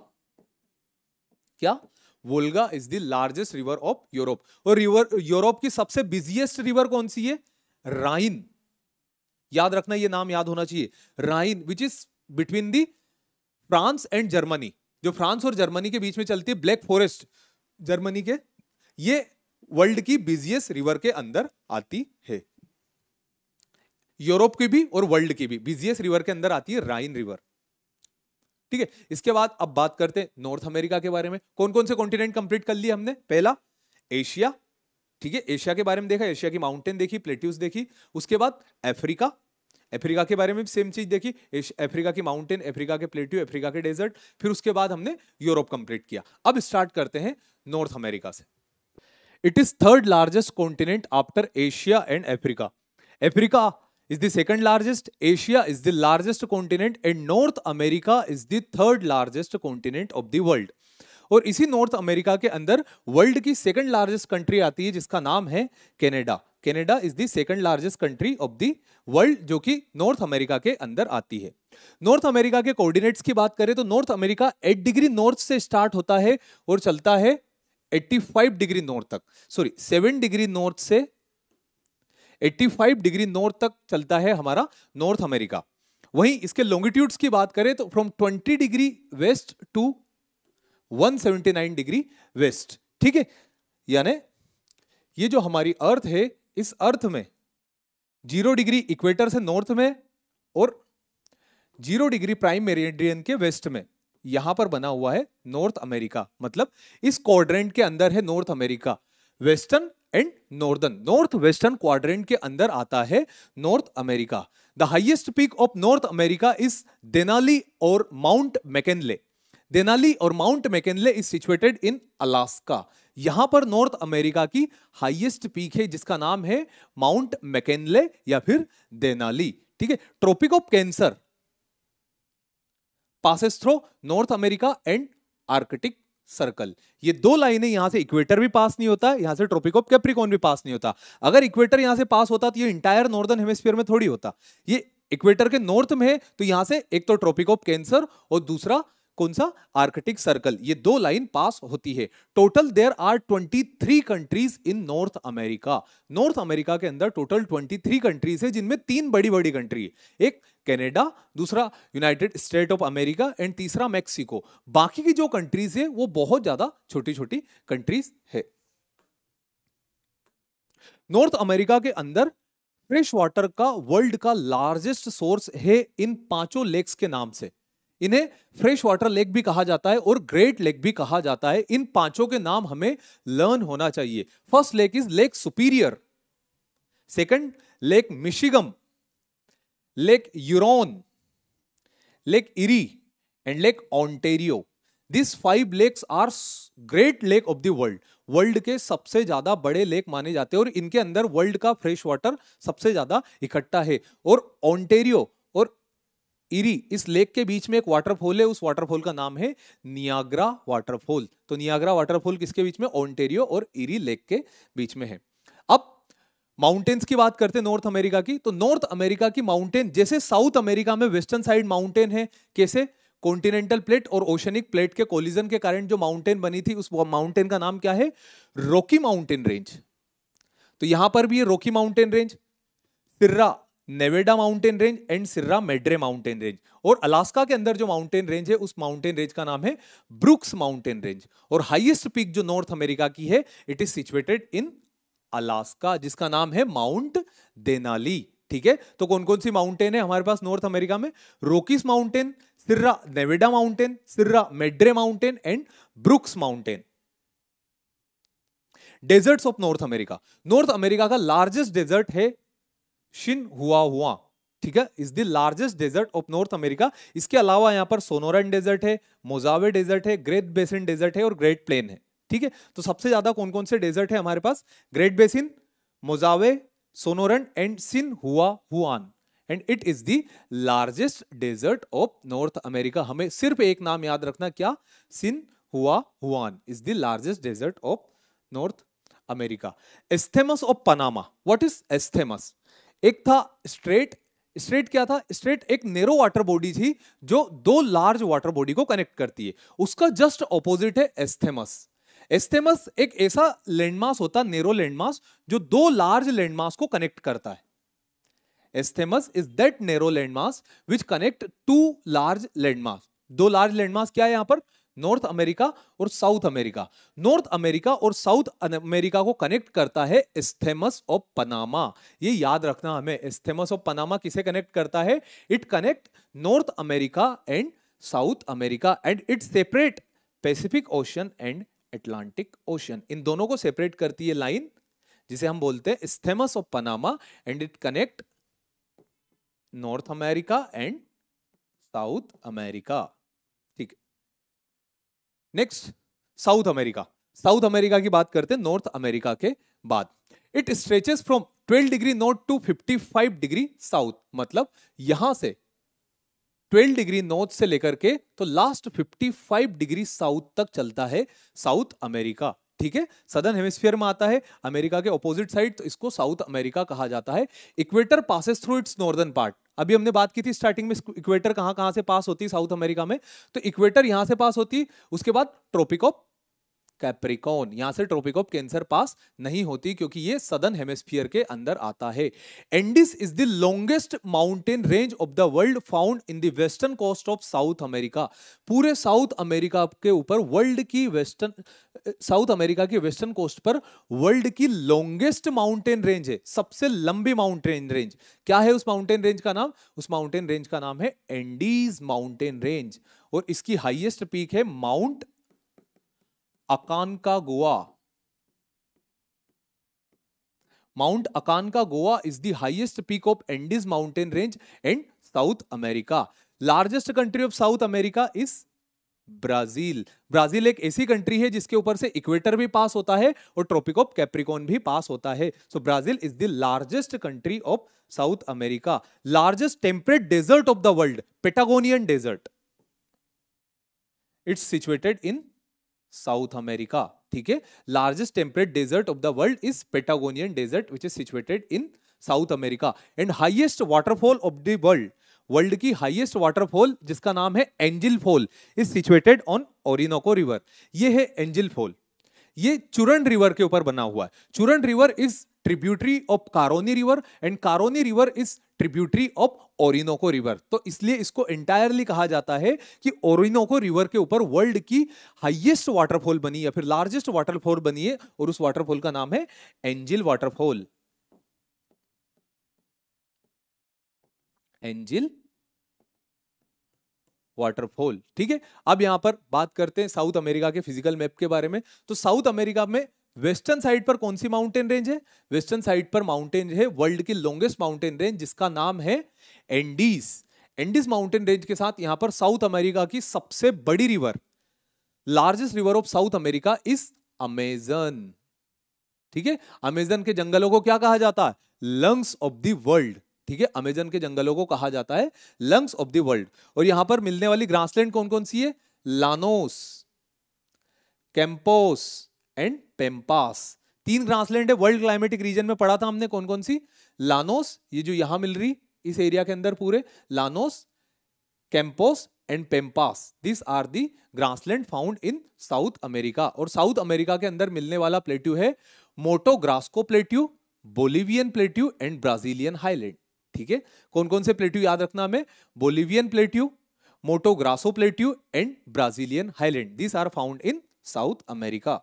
क्या? Volga is the largest river of Europe. और रिवर यूरोप की सबसे बिजिएस्ट रिवर कौन सी है? राइन। याद रखना, ये नाम याद होना चाहिए, Rhine, which is between the France and Germany, जो फ्रांस और जर्मनी के बीच में चलती है, ब्लैक फॉरेस्ट जर्मनी के, ये वर्ल्ड की बिजिएस्ट रिवर के अंदर आती है। यूरोप की भी और वर्ल्ड की भी बिजिएस्ट रिवर के अंदर आती है राइन रिवर। ठीक है, इसके बाद अब बात करते हैं नॉर्थ अमेरिका के बारे में। कौन कौन से कॉन्टिनेंट कंप्लीट कर लिए हमने? पहला एशिया, ठीक है, एशिया के बारे में देखा, एशिया की माउंटेन देखी, प्लेट्यूज देखी। उसके बाद अफ्रीका, अफ्रीका के बारे में भी सेम चीज देखी, अफ्रीका की माउंटेन, अफ्रीका के प्लेट्यू, अफ्रीका के डेजर्ट। फिर उसके बाद हमने यूरोप कंप्लीट किया। अब स्टार्ट करते हैं नॉर्थ अमेरिका से। It is third largest continent after Asia and Africa. Africa is the second largest, Asia is the largest continent and North America is the third largest continent of the world। और इसी north America के अंदर world की second largest country आती है जिसका नाम है Canada. Canada is the second largest country of the world, जो कि नॉर्थ अमेरिका के अंदर आती है। नॉर्थ अमेरिका के कोऑर्डिनेट्स की बात करें तो नॉर्थ अमेरिका 8 डिग्री नॉर्थ से स्टार्ट होता है और चलता है 85 डिग्री नॉर्थ तक, सॉरी 7 डिग्री नॉर्थ से 85 डिग्री नॉर्थ तक चलता है हमारा नॉर्थ अमेरिका। वहीं इसके लॉन्गिट्यूड्स की बात करें तो from 20 degree west to 179 degree west. ठीक है, यानी ये जो हमारी अर्थ है, इस अर्थ में 0 डिग्री इक्वेटर से नॉर्थ में और 0 डिग्री प्राइम मेरिडियन के वेस्ट में यहां पर बना हुआ है नॉर्थ अमेरिका। मतलब इस क्वाड्रेंट के अंदर है north America. Western and northern, north western quadrant के अंदर आता है north America. The highest peak of north America is Denali और माउंट मैकिनले। देनाली और mount McKinley is situated in Alaska. यहां पर नॉर्थ अमेरिका की हाईएस्ट पीक है जिसका नाम है माउंट मैकिनले या फिर देनाली। ठीक है, tropic of cancer passes through North America and Arctic circle. ये दो लाइनें, यहां से इक्वेटर भी पास नहीं होता, यहां से ट्रॉपिक ऑफ कैप्रिकॉर्न भी पास नहीं होता। अगर इक्वेटर यहां से पास होता तो ये इंटायर नॉर्दर्न हेमिस्फीयर में थोड़ी होता, ये इक्वेटर के नॉर्थ में है, तो यहां से एक तो ट्रॉपिक ऑफ कैंसर और दूसरा कौन सा? Arctic circle. ये दो लाइन पास होती है। Total there are 23 countries in north America. North America के अंदर टोटल 23 कंट्रीज है, जिनमें 3 बड़ी बड़ी कंट्री है, एक कनाडा, दूसरा United state of America and तीसरा मैक्सिको। बाकी की जो कंट्रीज है वो बहुत ज्यादा छोटी छोटी कंट्रीज है। नॉर्थ अमेरिका के अंदर फ्रेश वाटर का वर्ल्ड का लार्जेस्ट सोर्स है इन 5 लेक्स के नाम से। इन्हें फ्रेश वाटर लेक भी कहा जाता है और ग्रेट लेक भी कहा जाता है। इन 5 के नाम हमें लर्न होना चाहिए। First lake is lake superior, second lake Michigan, lake Huron, lake Erie and lake Ontario. This 5 lakes are great lake of the world. World के सबसे ज्यादा बड़े लेक माने जाते हैं और इनके अंदर वर्ल्ड का फ्रेश वाटर सबसे ज्यादा इकट्ठा है। और ओंटारियो और इरी, इस लेक के बीच में एक वाटरफॉल है, उस वाटरफॉल का नाम है नियाग्रा वाटरफॉल। तो नियाग्रा वाटरफॉल किसके बीच में? ओंटारियो और इरी लेक के बीच में है। अब माउंटेन्स की बात करते हैं नॉर्थ अमेरिका की। तो नॉर्थ अमेरिका की माउंटेन, जैसे साउथ अमेरिका में वेस्टर्न साइड माउंटेन है, कैसे? कॉन्टिनेंटल प्लेट और ओशनिक प्लेट के कोलिजन के कारण जो माउंटेन बनी थी, उस माउंटेन का नाम क्या है? Rocky mountain range. तो यहां पर भी है rocky mountain range, Sierra Nevada mountain range and Sierra Madre mountain range. और अलास्का के अंदर जो माउंटेन रेंज है, उस माउंटेन रेंज का नाम है ब्रुक्स माउंटेन रेंज। और हाईएस्ट पीक जो नॉर्थ अमेरिका की है, it is situated in Alaska, जिसका नाम है माउंट देनाली। ठीक है, तो कौन कौन सी माउंटेन है हमारे पास नॉर्थ अमेरिका में? Rockies mountain, Sierra Nevada mountain, Sierra Madre mountain and Brooks mountain. Deserts of north America. North America का लार्जेस्ट डेजर्ट है शिनहुआहुआ। ठीक है, is the largest desert of north America. इसके अलावा यहां पर सोनोरन डेजर्ट है, मोजावे डेजर्ट है, ग्रेट बेसिन डेजर्ट है और ग्रेट प्लेन है। ठीक है, तो सबसे ज्यादा कौन कौन से डेजर्ट है हमारे पास? Great basin, Mojave, Sonoran and Chihuahuan. And it is the largest desert of north America. हमें सिर्फ एक नाम याद रखना, क्या? Chihuahuan is the largest desert of north America. Isthmus of Panama. What is isthmus? एक था स्ट्रेट, स्ट्रेट क्या था? स्ट्रेट एक नेरो वाटर बॉडी थी जो दो लार्ज वाटर बॉडी को कनेक्ट करती है। उसका जस्ट ऑपोजिट है एस्थेमस। एस्थेमस एक ऐसा लैंडमास होता है, नेरो लैंडमास, जो दो लार्ज लैंडमास को कनेक्ट करता है। Isthmus is that narrow landmass which connect two large landmass. दो लार्ज लैंडमास क्या है यहां पर? नॉर्थ अमेरिका और साउथ अमेरिका। नॉर्थ अमेरिका और साउथ अमेरिका को कनेक्ट करता है एस्थेमस ऑफ पनामा। ये याद रखना हमें, एस्थेमस ऑफ पनामा किसे कनेक्ट करता है? It connect north America and south America and it separate Pacific ocean and Atlantic ocean. इन दोनों को सेपरेट करती है लाइन जिसे हम बोलते हैं isthmus of Panama and it connect north America and south America. ठीक है, next south America. South America की बात करते हैं नॉर्थ अमेरिका के बाद। It stretches from 12 degree north to 55 degree south. मतलब यहां से 12 डिग्री नॉर्थ से लेकर के तो लास्ट 55 डिग्री साउथ तक चलता है साउथ अमेरिका। ठीक है, सदर्न हेमिस्फीयर में आता है, अमेरिका के ऑपोजिट साइड, तो इसको साउथ अमेरिका कहा जाता है। Equator passes through it's northern part. अभी हमने बात की थी स्टार्टिंग में, इक्वेटर कहां कहां से पास होती है साउथ अमेरिका में? तो इक्वेटर यहां से पास होती है, उसके बाद ट्रॉपिक ऑफ कैप्रिकॉर्न, यहां से ट्रॉपिक ऑफ कैंसर पास नहीं होती क्योंकि ये सदर्न हेमिस्फीयर के अंदर आता है। Andes is the longest mountain range of the world found in the western coast of south America. पूरे साउथ अमेरिका के ऊपर साउथ अमेरिका की वेस्टर्न कोस्ट पर वर्ल्ड की लॉन्गेस्ट माउंटेन रेंज है, सबसे लंबी माउंटेन रेंज। क्या है उस माउंटेन रेंज का नाम? उस माउंटेन रेंज का नाम है एंडीज माउंटेन रेंज और इसकी हाईएस्ट पीक है mount Aconcagua. Mount Aconcagua is the highest peak of Andes mountain range in South America. Largest country of South America is Brazil. Brazil एक ऐसी कंट्री है जिसके ऊपर से इक्वेटर भी पास होता है और ट्रॉपिक ऑफ कैप्रिकॉर्न भी पास होता है। So Brazil is the largest country of south America. Largest temperate desert of the world, Patagonian desert, it's situated in south America. ठीक है, largest temperate desert of the world is Patagonian desert which is situated in south America. And highest waterfall of the world, world की highest waterfall जिसका नाम है angel fall, is situated on Orinoco river. ये है angel fall, ये चुरन river के ऊपर बना हुआ है। Churun river is tributary of Caroni river and Caroni river is tributary of Orinoco river. तो इसलिए इसको एंटायरली कहा जाता है कि ओरिनोको रिवर के ऊपर वर्ल्ड की हाईएस्ट वाटरफॉल बनी या फिर लार्जेस्ट वाटरफॉल बनी है और उस वाटरफॉल का नाम है एंजिल वाटरफॉल। Angel waterfall. ठीक है, अब यहां पर बात करते हैं साउथ अमेरिका के फिजिकल मैप के बारे में। तो साउथ अमेरिका में वेस्टर्न साइड पर कौन सी माउंटेन रेंज है? वेस्टर्न साइड पर माउंटेन है वर्ल्ड की लॉन्गेस्ट माउंटेन रेंज जिसका नाम है एंडीज। एंडीज माउंटेन रेंज के साथ यहां पर साउथ अमेरिका की सबसे बड़ी river, largest river of south America is Amazon. ठीक है, अमेजन के जंगलों को क्या कहा जाता है? Lungs of the world. ठीक है, अमेजन के जंगलों को कहा जाता है लंग्स ऑफ द वर्ल्ड। और यहां पर मिलने वाली ग्रासलैंड कौन कौन सी है? Llanos, Campos and pampas. तीन ग्रासलैंड है, वर्ल्ड क्लाइमेटिक रीजन में पढ़ा था हमने कौन कौन सी? लानोस, ये जो यहां मिल रही इस एरिया के अंदर पूरे, Llanos, Campos and Pampas, this are the grassland found in south America. और साउथ अमेरिका के अंदर मिलने वाला प्लेट्यू है Mato Grosso plateau, Bolivian plateau and Brazilian highland. ठीक है, कौन कौन से प्लेट्यू याद रखना हमें? Bolivian plateau, Mato Grosso plateau and Brazilian highland, this are found in south America.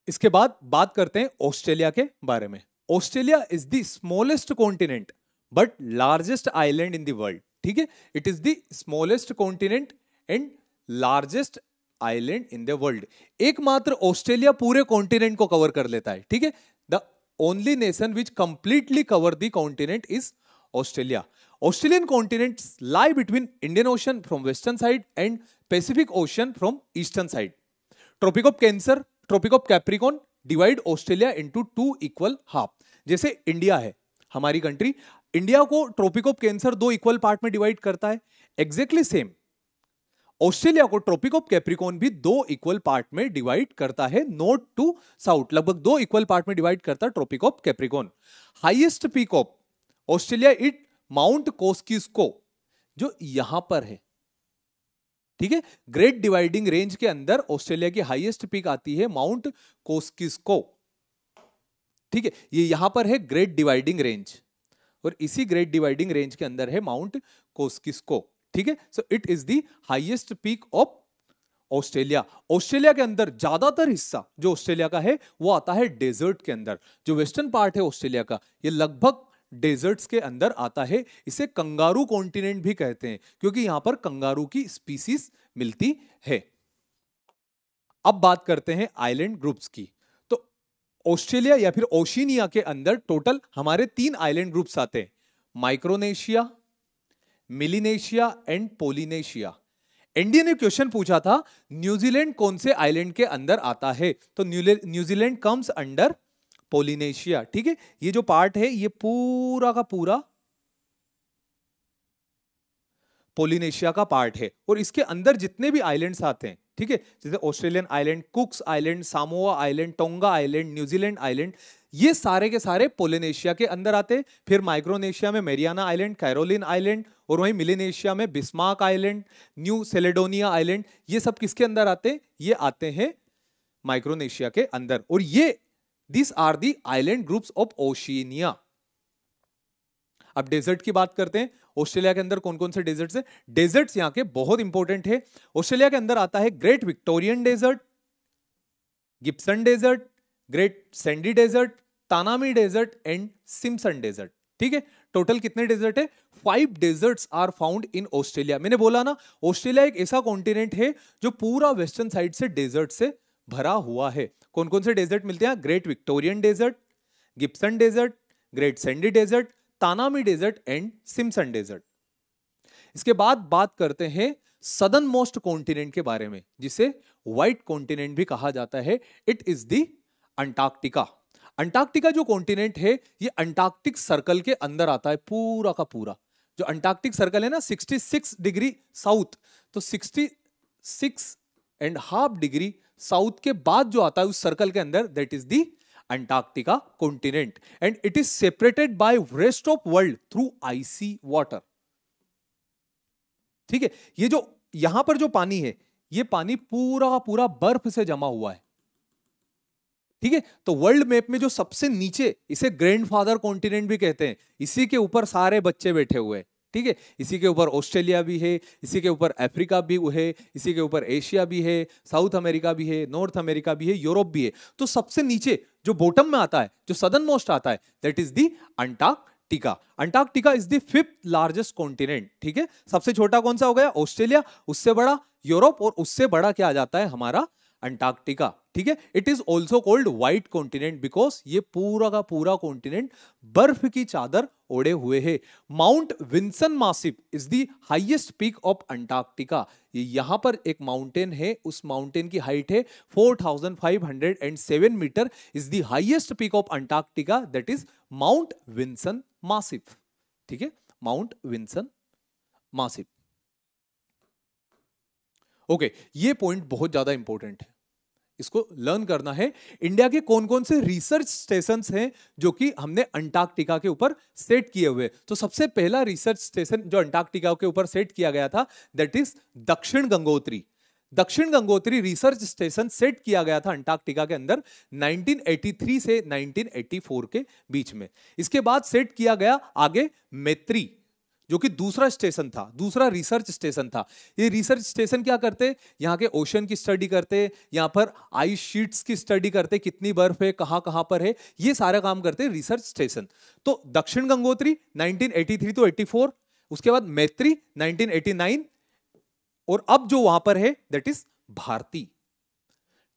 इसके बाद बात करते हैं ऑस्ट्रेलिया के बारे में। Australia is the smallest continent but largest island in the world. ठीक है, it is the smallest continent and largest island in the world. एकमात्र ऑस्ट्रेलिया पूरे कॉन्टिनेंट को कवर कर लेता है। ठीक है, the only nation which completely cover the continent is Australia. Australian continents lie between Indian Ocean from western side and Pacific Ocean from eastern side. Tropic of Cancer, Tropic of Capricorn divide Australia into two equal half. जैसे India है हमारी country, India को tropic of cancer दो equal part में divide करता है। Exactly same Australia को tropic of Capricorn भी दो इक्वल पार्ट में डिवाइड करता है, नॉर्थ टू साउथ, लगभग दो इक्वल पार्ट में डिवाइड करता है tropic of Capricorn. Highest peak of Australia it mount Kosciuszko जो यहां पर है, ठीक है, ग्रेट डिवाइडिंग रेंज के अंदर ऑस्ट्रेलिया की हाईएस्ट पीक आती है माउंट कोस्किस्को, ठीक है, ये यहां पर है ग्रेट डिवाइडिंग रेंज, और इसी ग्रेट डिवाइडिंग रेंज के अंदर है माउंट कोस्किस्को, ठीक है। So it is the highest peak of Australia. Australia के अंदर ज्यादातर हिस्सा जो ऑस्ट्रेलिया का है वो आता है डेजर्ट के अंदर। जो वेस्टर्न पार्ट है ऑस्ट्रेलिया का ये लगभग डेजर्ट्स के अंदर आता है। इसे कंगारू कॉन्टिनेंट भी कहते हैं क्योंकि यहां पर कंगारू की स्पीसीज मिलती है। अब बात करते हैं आइलैंड ग्रुप्स की। तो ऑस्ट्रेलिया या फिर ओशिनिया के अंदर टोटल हमारे 3 आइलैंड ग्रुप्स आते हैं, माइक्रोनेशिया, मिलिनेशिया एंड पोलिनेशिया। इंडिया ने क्वेश्चन पूछा था न्यूजीलैंड कौन से आइलैंड के अंदर आता है, तो न्यूजीलैंड कम्स अंडर पोलिनेशिया, ठीक है। ये जो पार्ट है ये पूरा का पूरा पोलिनेशिया का पार्ट है, और इसके अंदर जितने भी आइलैंड्स आते हैं, ठीक है, जैसे Australian island, कुक्स island, Samoa island, tonga island, New Zealand island, ये सारे के सारे पोलिनेशिया के अंदर आते हैं। फिर माइक्रोनेशिया में मेरियाना आइलैंड, कैरोलिन आइलैंड, और वहीं मिलिनेशिया में बिस्मार्क आइलैंड, न्यू सेलेडोनिया आइलैंड, ये सब किसके अंदर आते हैं? ये आते हैं माइक्रोनेशिया के अंदर। और ये this are the island groups of Oceania. अब डेजर्ट की बात करते हैं। ऑस्ट्रेलिया के अंदर कौन कौन से डेजर्ट्स हैं? डेजर्ट्स यहां के बहुत इंपॉर्टेंट है। ऑस्ट्रेलिया के अंदर आता है great Victorian desert, Gibson desert, great sandy desert, Tanami desert and Simpson desert, ठीक है। टोटल कितने डेजर्ट है? 5 deserts are found in Australia. मैंने बोला ना ऑस्ट्रेलिया एक ऐसा कॉन्टिनेंट है जो पूरा वेस्टर्न साइड से डेजर्ट से भरा हुआ है। कौन कौन से डेजर्ट मिलते हैं? Great Victorian desert, Gibson desert, great sandy desert, Tanami desert and Simpson desert. इसके बाद बात करते हैं सदर्न मोस्ट कॉन्टिनेंट के बारे में, जिसे व्हाइट कॉन्टिनेंट भी कहा जाता है। It is the Antarctica. Antarctica जो कॉन्टिनेंट है ये अंटार्कटिक सर्कल के अंदर आता है पूरा का पूरा। जो अंटार्कटिक सर्कल है ना 66 डिग्री साउथ, तो 66.5 डिग्री साउथ के बाद जो आता है उस सर्कल के अंदर, that is the Antarctica continent, and it is separated by rest of world through icy water, ठीक है। ये जो यहां पर जो पानी है ये पानी पूरा का पूरा बर्फ से जमा हुआ है, ठीक है। तो वर्ल्ड मैप में जो सबसे नीचे, इसे ग्रैंडफादर कॉन्टिनेंट भी कहते हैं, इसी के ऊपर सारे बच्चे बैठे हुए हैं, ठीक है। इसी के ऊपर ऑस्ट्रेलिया भी है, इसी के ऊपर अफ्रीका भी है, इसी के ऊपर एशिया भी है, साउथ अमेरिका भी है, नॉर्थ अमेरिका भी है, यूरोप भी है। तो सबसे नीचे जो बॉटम में आता है, जो सदर्न मोस्ट आता है, that is the Antarctica. Antarctica is the 5th largest continent, ठीक है। सबसे छोटा कौन सा हो गया? ऑस्ट्रेलिया, उससे बड़ा यूरोप, और उससे बड़ा क्या आ जाता है? हमारा अंटार्कटिका, ठीक है। It is also called white continent because ये पूरा का पूरा कॉन्टिनेंट बर्फ की चादर ओढ़े हुए है। Mount Vinson massif is the highest peak of Antarctica. ये यहां पर एक माउंटेन है, उस माउंटेन की हाइट है 4507 metre, is the highest peak of Antarctica, that is mount Vinson massif, ठीक है, माउंट विंसन मासिव। ओके, ये पॉइंट बहुत ज्यादा इंपॉर्टेंट है, इसको लर्न करना है। इंडिया के कौन कौन से रिसर्च स्टेशंस हैं जो कि हमने अंटार्कटिका के ऊपर सेट किए हुए? तो सबसे पहला रिसर्च स्टेशन जो अंटार्कटिका के ऊपर सेट किया गया था, दैट इज दक्षिण गंगोत्री। दक्षिण गंगोत्री रिसर्च स्टेशन सेट किया गया था अंटार्कटिका के अंदर 1983 से 1984 के बीच में। इसके बाद सेट किया गया आगे मैत्री, जो कि दूसरा स्टेशन था, दूसरा रिसर्च स्टेशन था। ये रिसर्च स्टेशन क्या करते? यहाँ के ओशन की स्टडी करते, यहाँ पर आइस शीट्स की स्टडी करते, कितनी बर्फ है, कहाँ कहाँ पर है, ये सारा काम करते रिसर्च स्टेशन। तो दक्षिण गंगोत्री 1983 to 84, उसके बाद मैत्री 1989, और अब जो वहां पर है दैट इज भारती,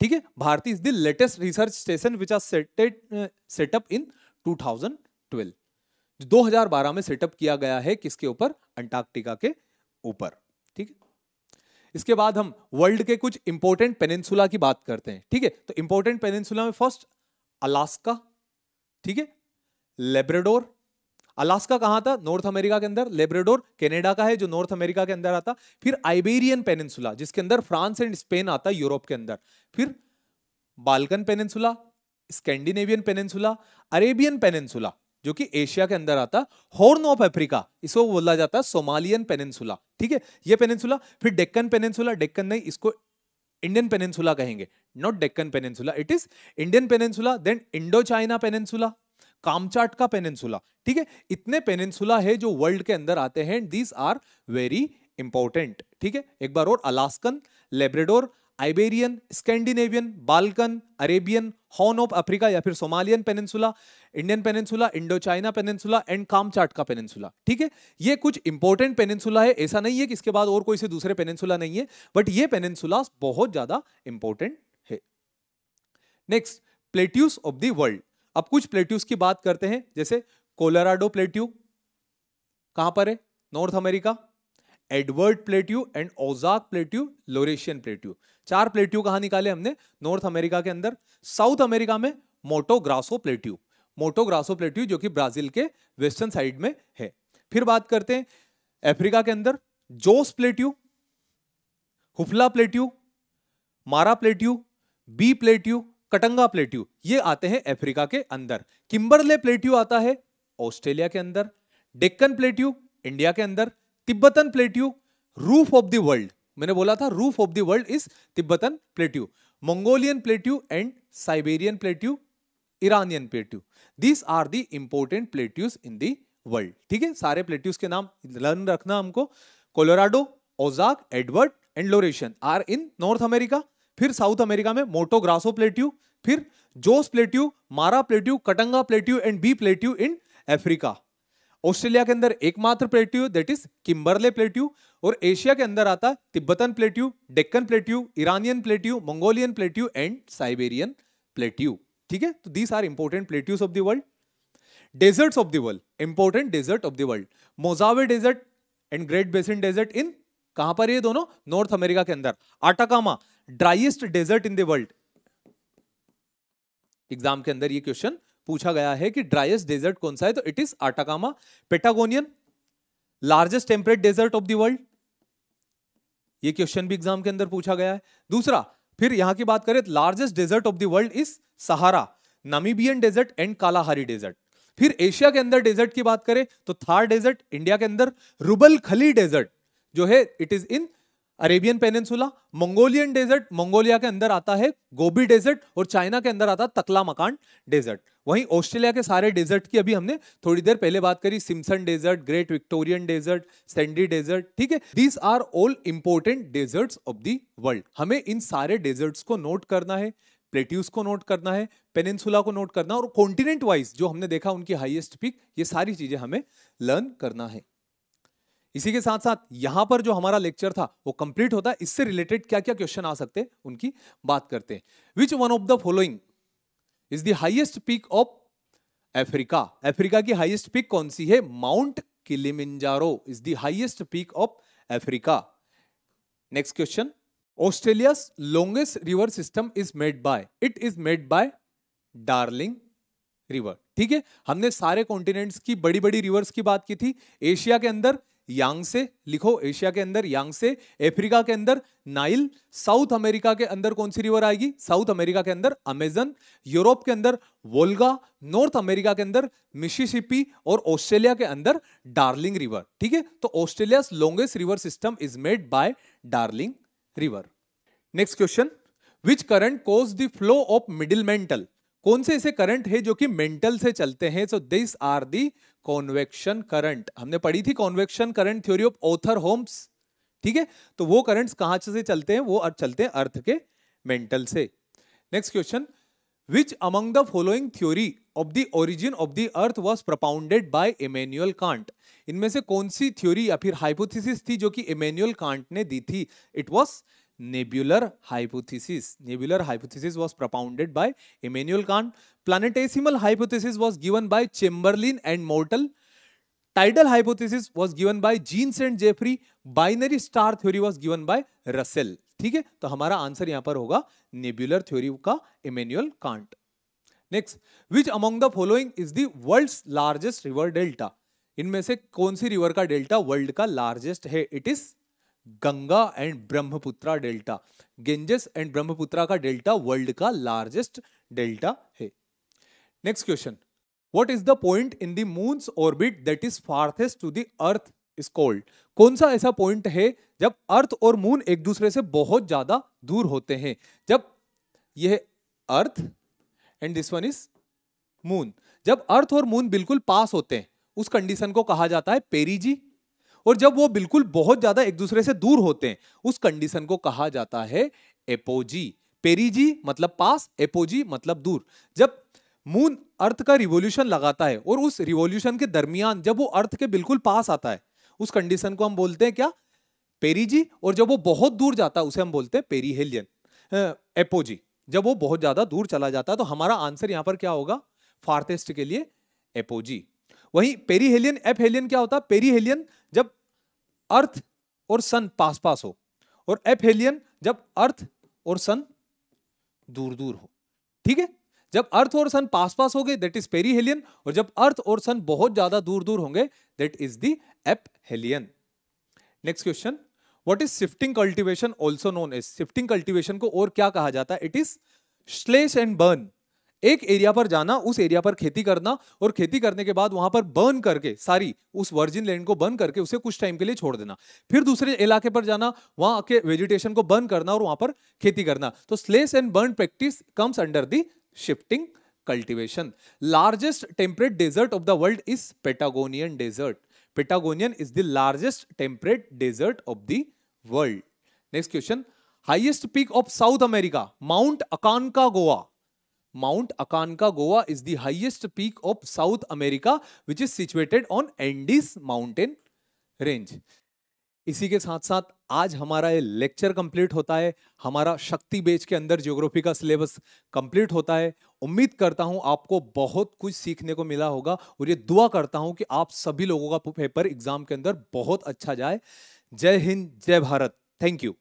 ठीक है। Bharati is the latest research station which are set up in 2012, 2012 में सेटअप किया गया है। किसके ऊपर? अंटार्कटिका के ऊपर, ठीक है। इसके बाद हम वर्ल्ड के कुछ इंपॉर्टेंट पेनिनसुला की बात करते हैं, ठीक है। तो इंपॉर्टेंट पेनिनसुला में फर्स्ट अलास्का, ठीक है, लेब्राडोर। अलास्का कहां था? नॉर्थ अमेरिका के अंदर। लेब्राडोर कनाडा का है जो नॉर्थ अमेरिका के अंदर आता। फिर आइबेरियन पेनिनसुला जिसके अंदर फ्रांस एंड स्पेन आता है यूरोप के अंदर। फिर Balkan peninsula, Scandinavian peninsula, Arabian peninsula, जो कि एशिया के अंदर आता है। हॉर्न ऑफ अफ्रीका, इसको बोला जाता है सोमालियन पेनिनसुला, ठीक है, ये पेनिनसुला। फिर डेक्कन पेनिनसुला, डेक्कन नहीं, इसको इंडियन पेनिनसुला कहेंगे, not Deccan peninsula, it is Indian peninsula. Then Indo China peninsula, Kamchatka peninsula, ठीक है। इतने पेनिनसुला है जो वर्ल्ड के अंदर आते हैं, दीज आर वेरी इंपॉर्टेंट, ठीक है। एक बार और, Alaskan, Labrador, Iberian, Scandinavian, Balkan, Arabian, horn of Africa या फिर Somalian peninsula, Indian peninsula, Indo China peninsula and Kamchatka peninsula, ठीक है। ये कुछ इंपॉर्टेंट पेनिनसुला है, ऐसा नहीं है कि इसके बाद और कोई से दूसरे पेनिनसुला नहीं है, बट ये पेनिनसुला बहुत ज्यादा इंपॉर्टेंट है। Next, plateaus of the world. अब कुछ प्लेट्यूज की बात करते हैं, जैसे कोलोराडो प्लेट्यू कहां पर है, north America. Edward plateau and Ozark plateau, Laurentian plateau, 4 plateau कहां निकाले हमने, नॉर्थ अमेरिका के अंदर। साउथ अमेरिका में Mato Grosso plateau, Mato Grosso plateau जो कि ब्राजील के वेस्टर्न साइड में है। फिर बात करते हैं अफ्रीका के अंदर, Jos plateau, Huila plateau, Mara plateau, Bie plateau, Katanga plateau, ये आते हैं अफ्रीका के अंदर। किम्बरले प्लेट्यू आता है ऑस्ट्रेलिया के अंदर। डेक्कन प्लेट्यू इंडिया के अंदर। Tibetan plateau, roof of the world, मैंने बोला था roof of the world is Tibetan plateau. Mongolian plateau and Siberian plateau, Iranian plateau, these are the important plateaus in the world, ठीक है। सारे प्लेट्यूज के नाम लर्न रखना हमको। Colorado, Ozark, Edward and Laurentian are in north America. फिर south America में Mato Grosso plateau, फिर Jos plateau, Mara plateau, Katanga plateau and Bie plateau in Africa. Australia के अंदर एकमात्र plateau that is Kimberley plateau, और Asia के अंदर आता है Tibetan plateau, Deccan plateau, Iranian plateau, Mongolian plateau and Siberian plateau, ठीक है। तो these are important plateaus of the world. Deserts of the world, important desert of the world, Mojave desert and great basin desert in, कहां पर ये दोनों, north America के अंदर। Atacama, driest desert in the world, exam के अंदर ये question पूछा गया है कि ड्राइएस्ट डेजर्ट कौन सा है, तो it is Atacama. Patagonian, largest temperate desert of the world, ये क्वेश्चन भी एग्जाम के अंदर पूछा गया है। दूसरा, फिर यहां की बात करें, largest desert of the world is Sahara, Namibian desert and Kalahari desert. फिर एशिया के अंदर डेजर्ट की बात करें तो थार डेजर्ट इंडिया के अंदर, रुबल खली डेजर्ट जो है it is in Arabian peninsula. Mongolian desert Mongolia के अंदर आता है, गोबी डेजर्ट, और चाइना के अंदर आता है तकलामकान डेजर्ट। वहीं ऑस्ट्रेलिया के सारे डेजर्ट की अभी हमने थोड़ी देर पहले बात करी, Simpson desert, great Victorian desert, sandy desert, ठीक है। These are all important deserts of the world. हमें इन सारे डेजर्ट्स को नोट करना है, प्लेट्यूज को नोट करना है, पेनिनसुला को नोट करना, और कॉन्टिनेंट वाइज जो हमने देखा उनकी हाईएस्ट पीक, ये सारी चीजें हमें लर्न करना है। इसी के साथ साथ यहां पर जो हमारा लेक्चर था वो कंप्लीट होता है। इससे रिलेटेड क्या क्या क्वेश्चन आ सकते हैं उनकी बात करते हैं। Which one of the following is the highest peak of Africa, Africa की हाईएस्ट पीक कौन सी है, mount Kilimanjaro is the highest peak of Africa. Next question, Australia's longest river system is made by, it is made by darling river, ठीक है। हमने सारे continents की बड़ी बड़ी रिवर्स की बात की थी। एशिया के अंदर यांगसे, लिखो एशिया के अंदर यांगसे, अफ्रीका के अंदर नाइल, साउथ अमेरिका के अंदर कौन सी रिवर आएगी, साउथ अमेरिका के अंदर अमेजन, यूरोप के अंदर वोल्गा, नॉर्थ अमेरिका के अंदर मिसिसिपी, और ऑस्ट्रेलिया के अंदर डार्लिंग रिवर, ठीक है। तो Australia's longest river system is made by darling river. Next question, which current cause the flow of middle mental, कौन से ऐसे करंट है जो कि मेंटल से चलते हैं, so this are the convection current. हमने पढ़ी थी convection current theory of Arthur Holmes, ठीक है। तो वो करंट्स कहां से चलते हैं, वो चलते हैं अर्थ के मेंटल से। Next question, which among the following theory of the origin of the earth was propounded bye Immanuel Kant, इनमें से कौन सी थ्योरी या फिर हाइपोथेसिस थी जो कि इमैनुअल कांट ने दी थी, it was nebular hypothesis, nebular hypothesis was propounded by Immanuel Kant. Planetesimal hypothesis was given by Chamberlain and Mortal. Tidal hypothesis was given by Jeans and Jeffrey. Binary star theory was given by Russell, ठीक है। तो हमारा answer यहां पर होगा nebular theory का Immanuel Kant. Next, which among the following is the world's largest river delta, इनमें से कौन सी रिवर का डेल्टा वर्ल्ड का लार्जेस्ट है, it is Ganga and Brahmaputra delta. Ganges and Brahmaputra का डेल्टा वर्ल्ड का लार्जेस्ट डेल्टा है। Next question, What is the point in the moon's orbit that is farthest to the earth is called? कौन सा ऐसा point है जब अर्थ और मून एक दूसरे से बहुत ज्यादा दूर होते हैं? जब यह earth and this one is moon, जब अर्थ और मून बिल्कुल पास होते हैं उस कंडीशन को कहा जाता है पेरिजी, और जब वो बिल्कुल बहुत ज्यादा एक दूसरे से दूर होते हैं उस कंडीशन को कहा जाता है एपोजी। पेरिजी मतलब पास, एपोजी मतलब दूर। जब मून अर्थ का रिवॉल्यूशन लगाता है और उस रिवॉल्यूशन के दरमियान जब वो अर्थ के बिल्कुल पास आता है उस कंडीशन को हम बोलते हैं क्या? पेरिजी। और जब वो बहुत दूर जाता है उसे हम बोलते हैं पेरीहेलियन, एपोजी। जब वो बहुत ज्यादा दूर चला जाता है तो हमारा आंसर यहां पर क्या होगा? फार्थेस्ट के लिए एपोजी। वहीं पेरीहेलियन, एपहेलियन क्या होता है? पेरीहेलियन जब अर्थ और सन पास पास हो, और एपहेलियन जब अर्थ और सन दूर दूर हो। ठीक है, जब अर्थ और सन पास पास होंगे दैट इज पेरीहेलियन, और जब अर्थ और सन बहुत ज्यादा दूर दूर होंगे that is the aphelion. Next question, what is shifting cultivation also known as? Shifting cultivation को और क्या कहा जाता है? It is slash and burn. एक एरिया पर जाना, उस एरिया पर खेती करना, और खेती करने के बाद वहां पर बर्न करके सारी उस वर्जिन लैंड को बर्न करके उसे कुछ टाइम के लिए छोड़ देना, फिर दूसरे इलाके पर जाना, वहां के वेजिटेशन को बर्न करना और वहां पर खेती करना। तो slash and burn practice comes under the shifting cultivation. Largest temperate desert of the world is Patagonian desert. Patagonian is the largest temperate desert of the world. Next question, highest peak of south America? Mount Aconcagua. Mount Aconcagua is the highest peak of South America which is situated on Andes mountain range. इसी के साथ साथ आज हमारा ये lecture complete होता है, हमारा शक्ति बेच के अंदर ज्योग्राफी का सिलेबस कंप्लीट होता है। उम्मीद करता हूं आपको बहुत कुछ सीखने को मिला होगा, और ये दुआ करता हूं कि आप सभी लोगों का पेपर एग्जाम के अंदर बहुत अच्छा जाए। जय हिंद, जय भारत, थैंक यू।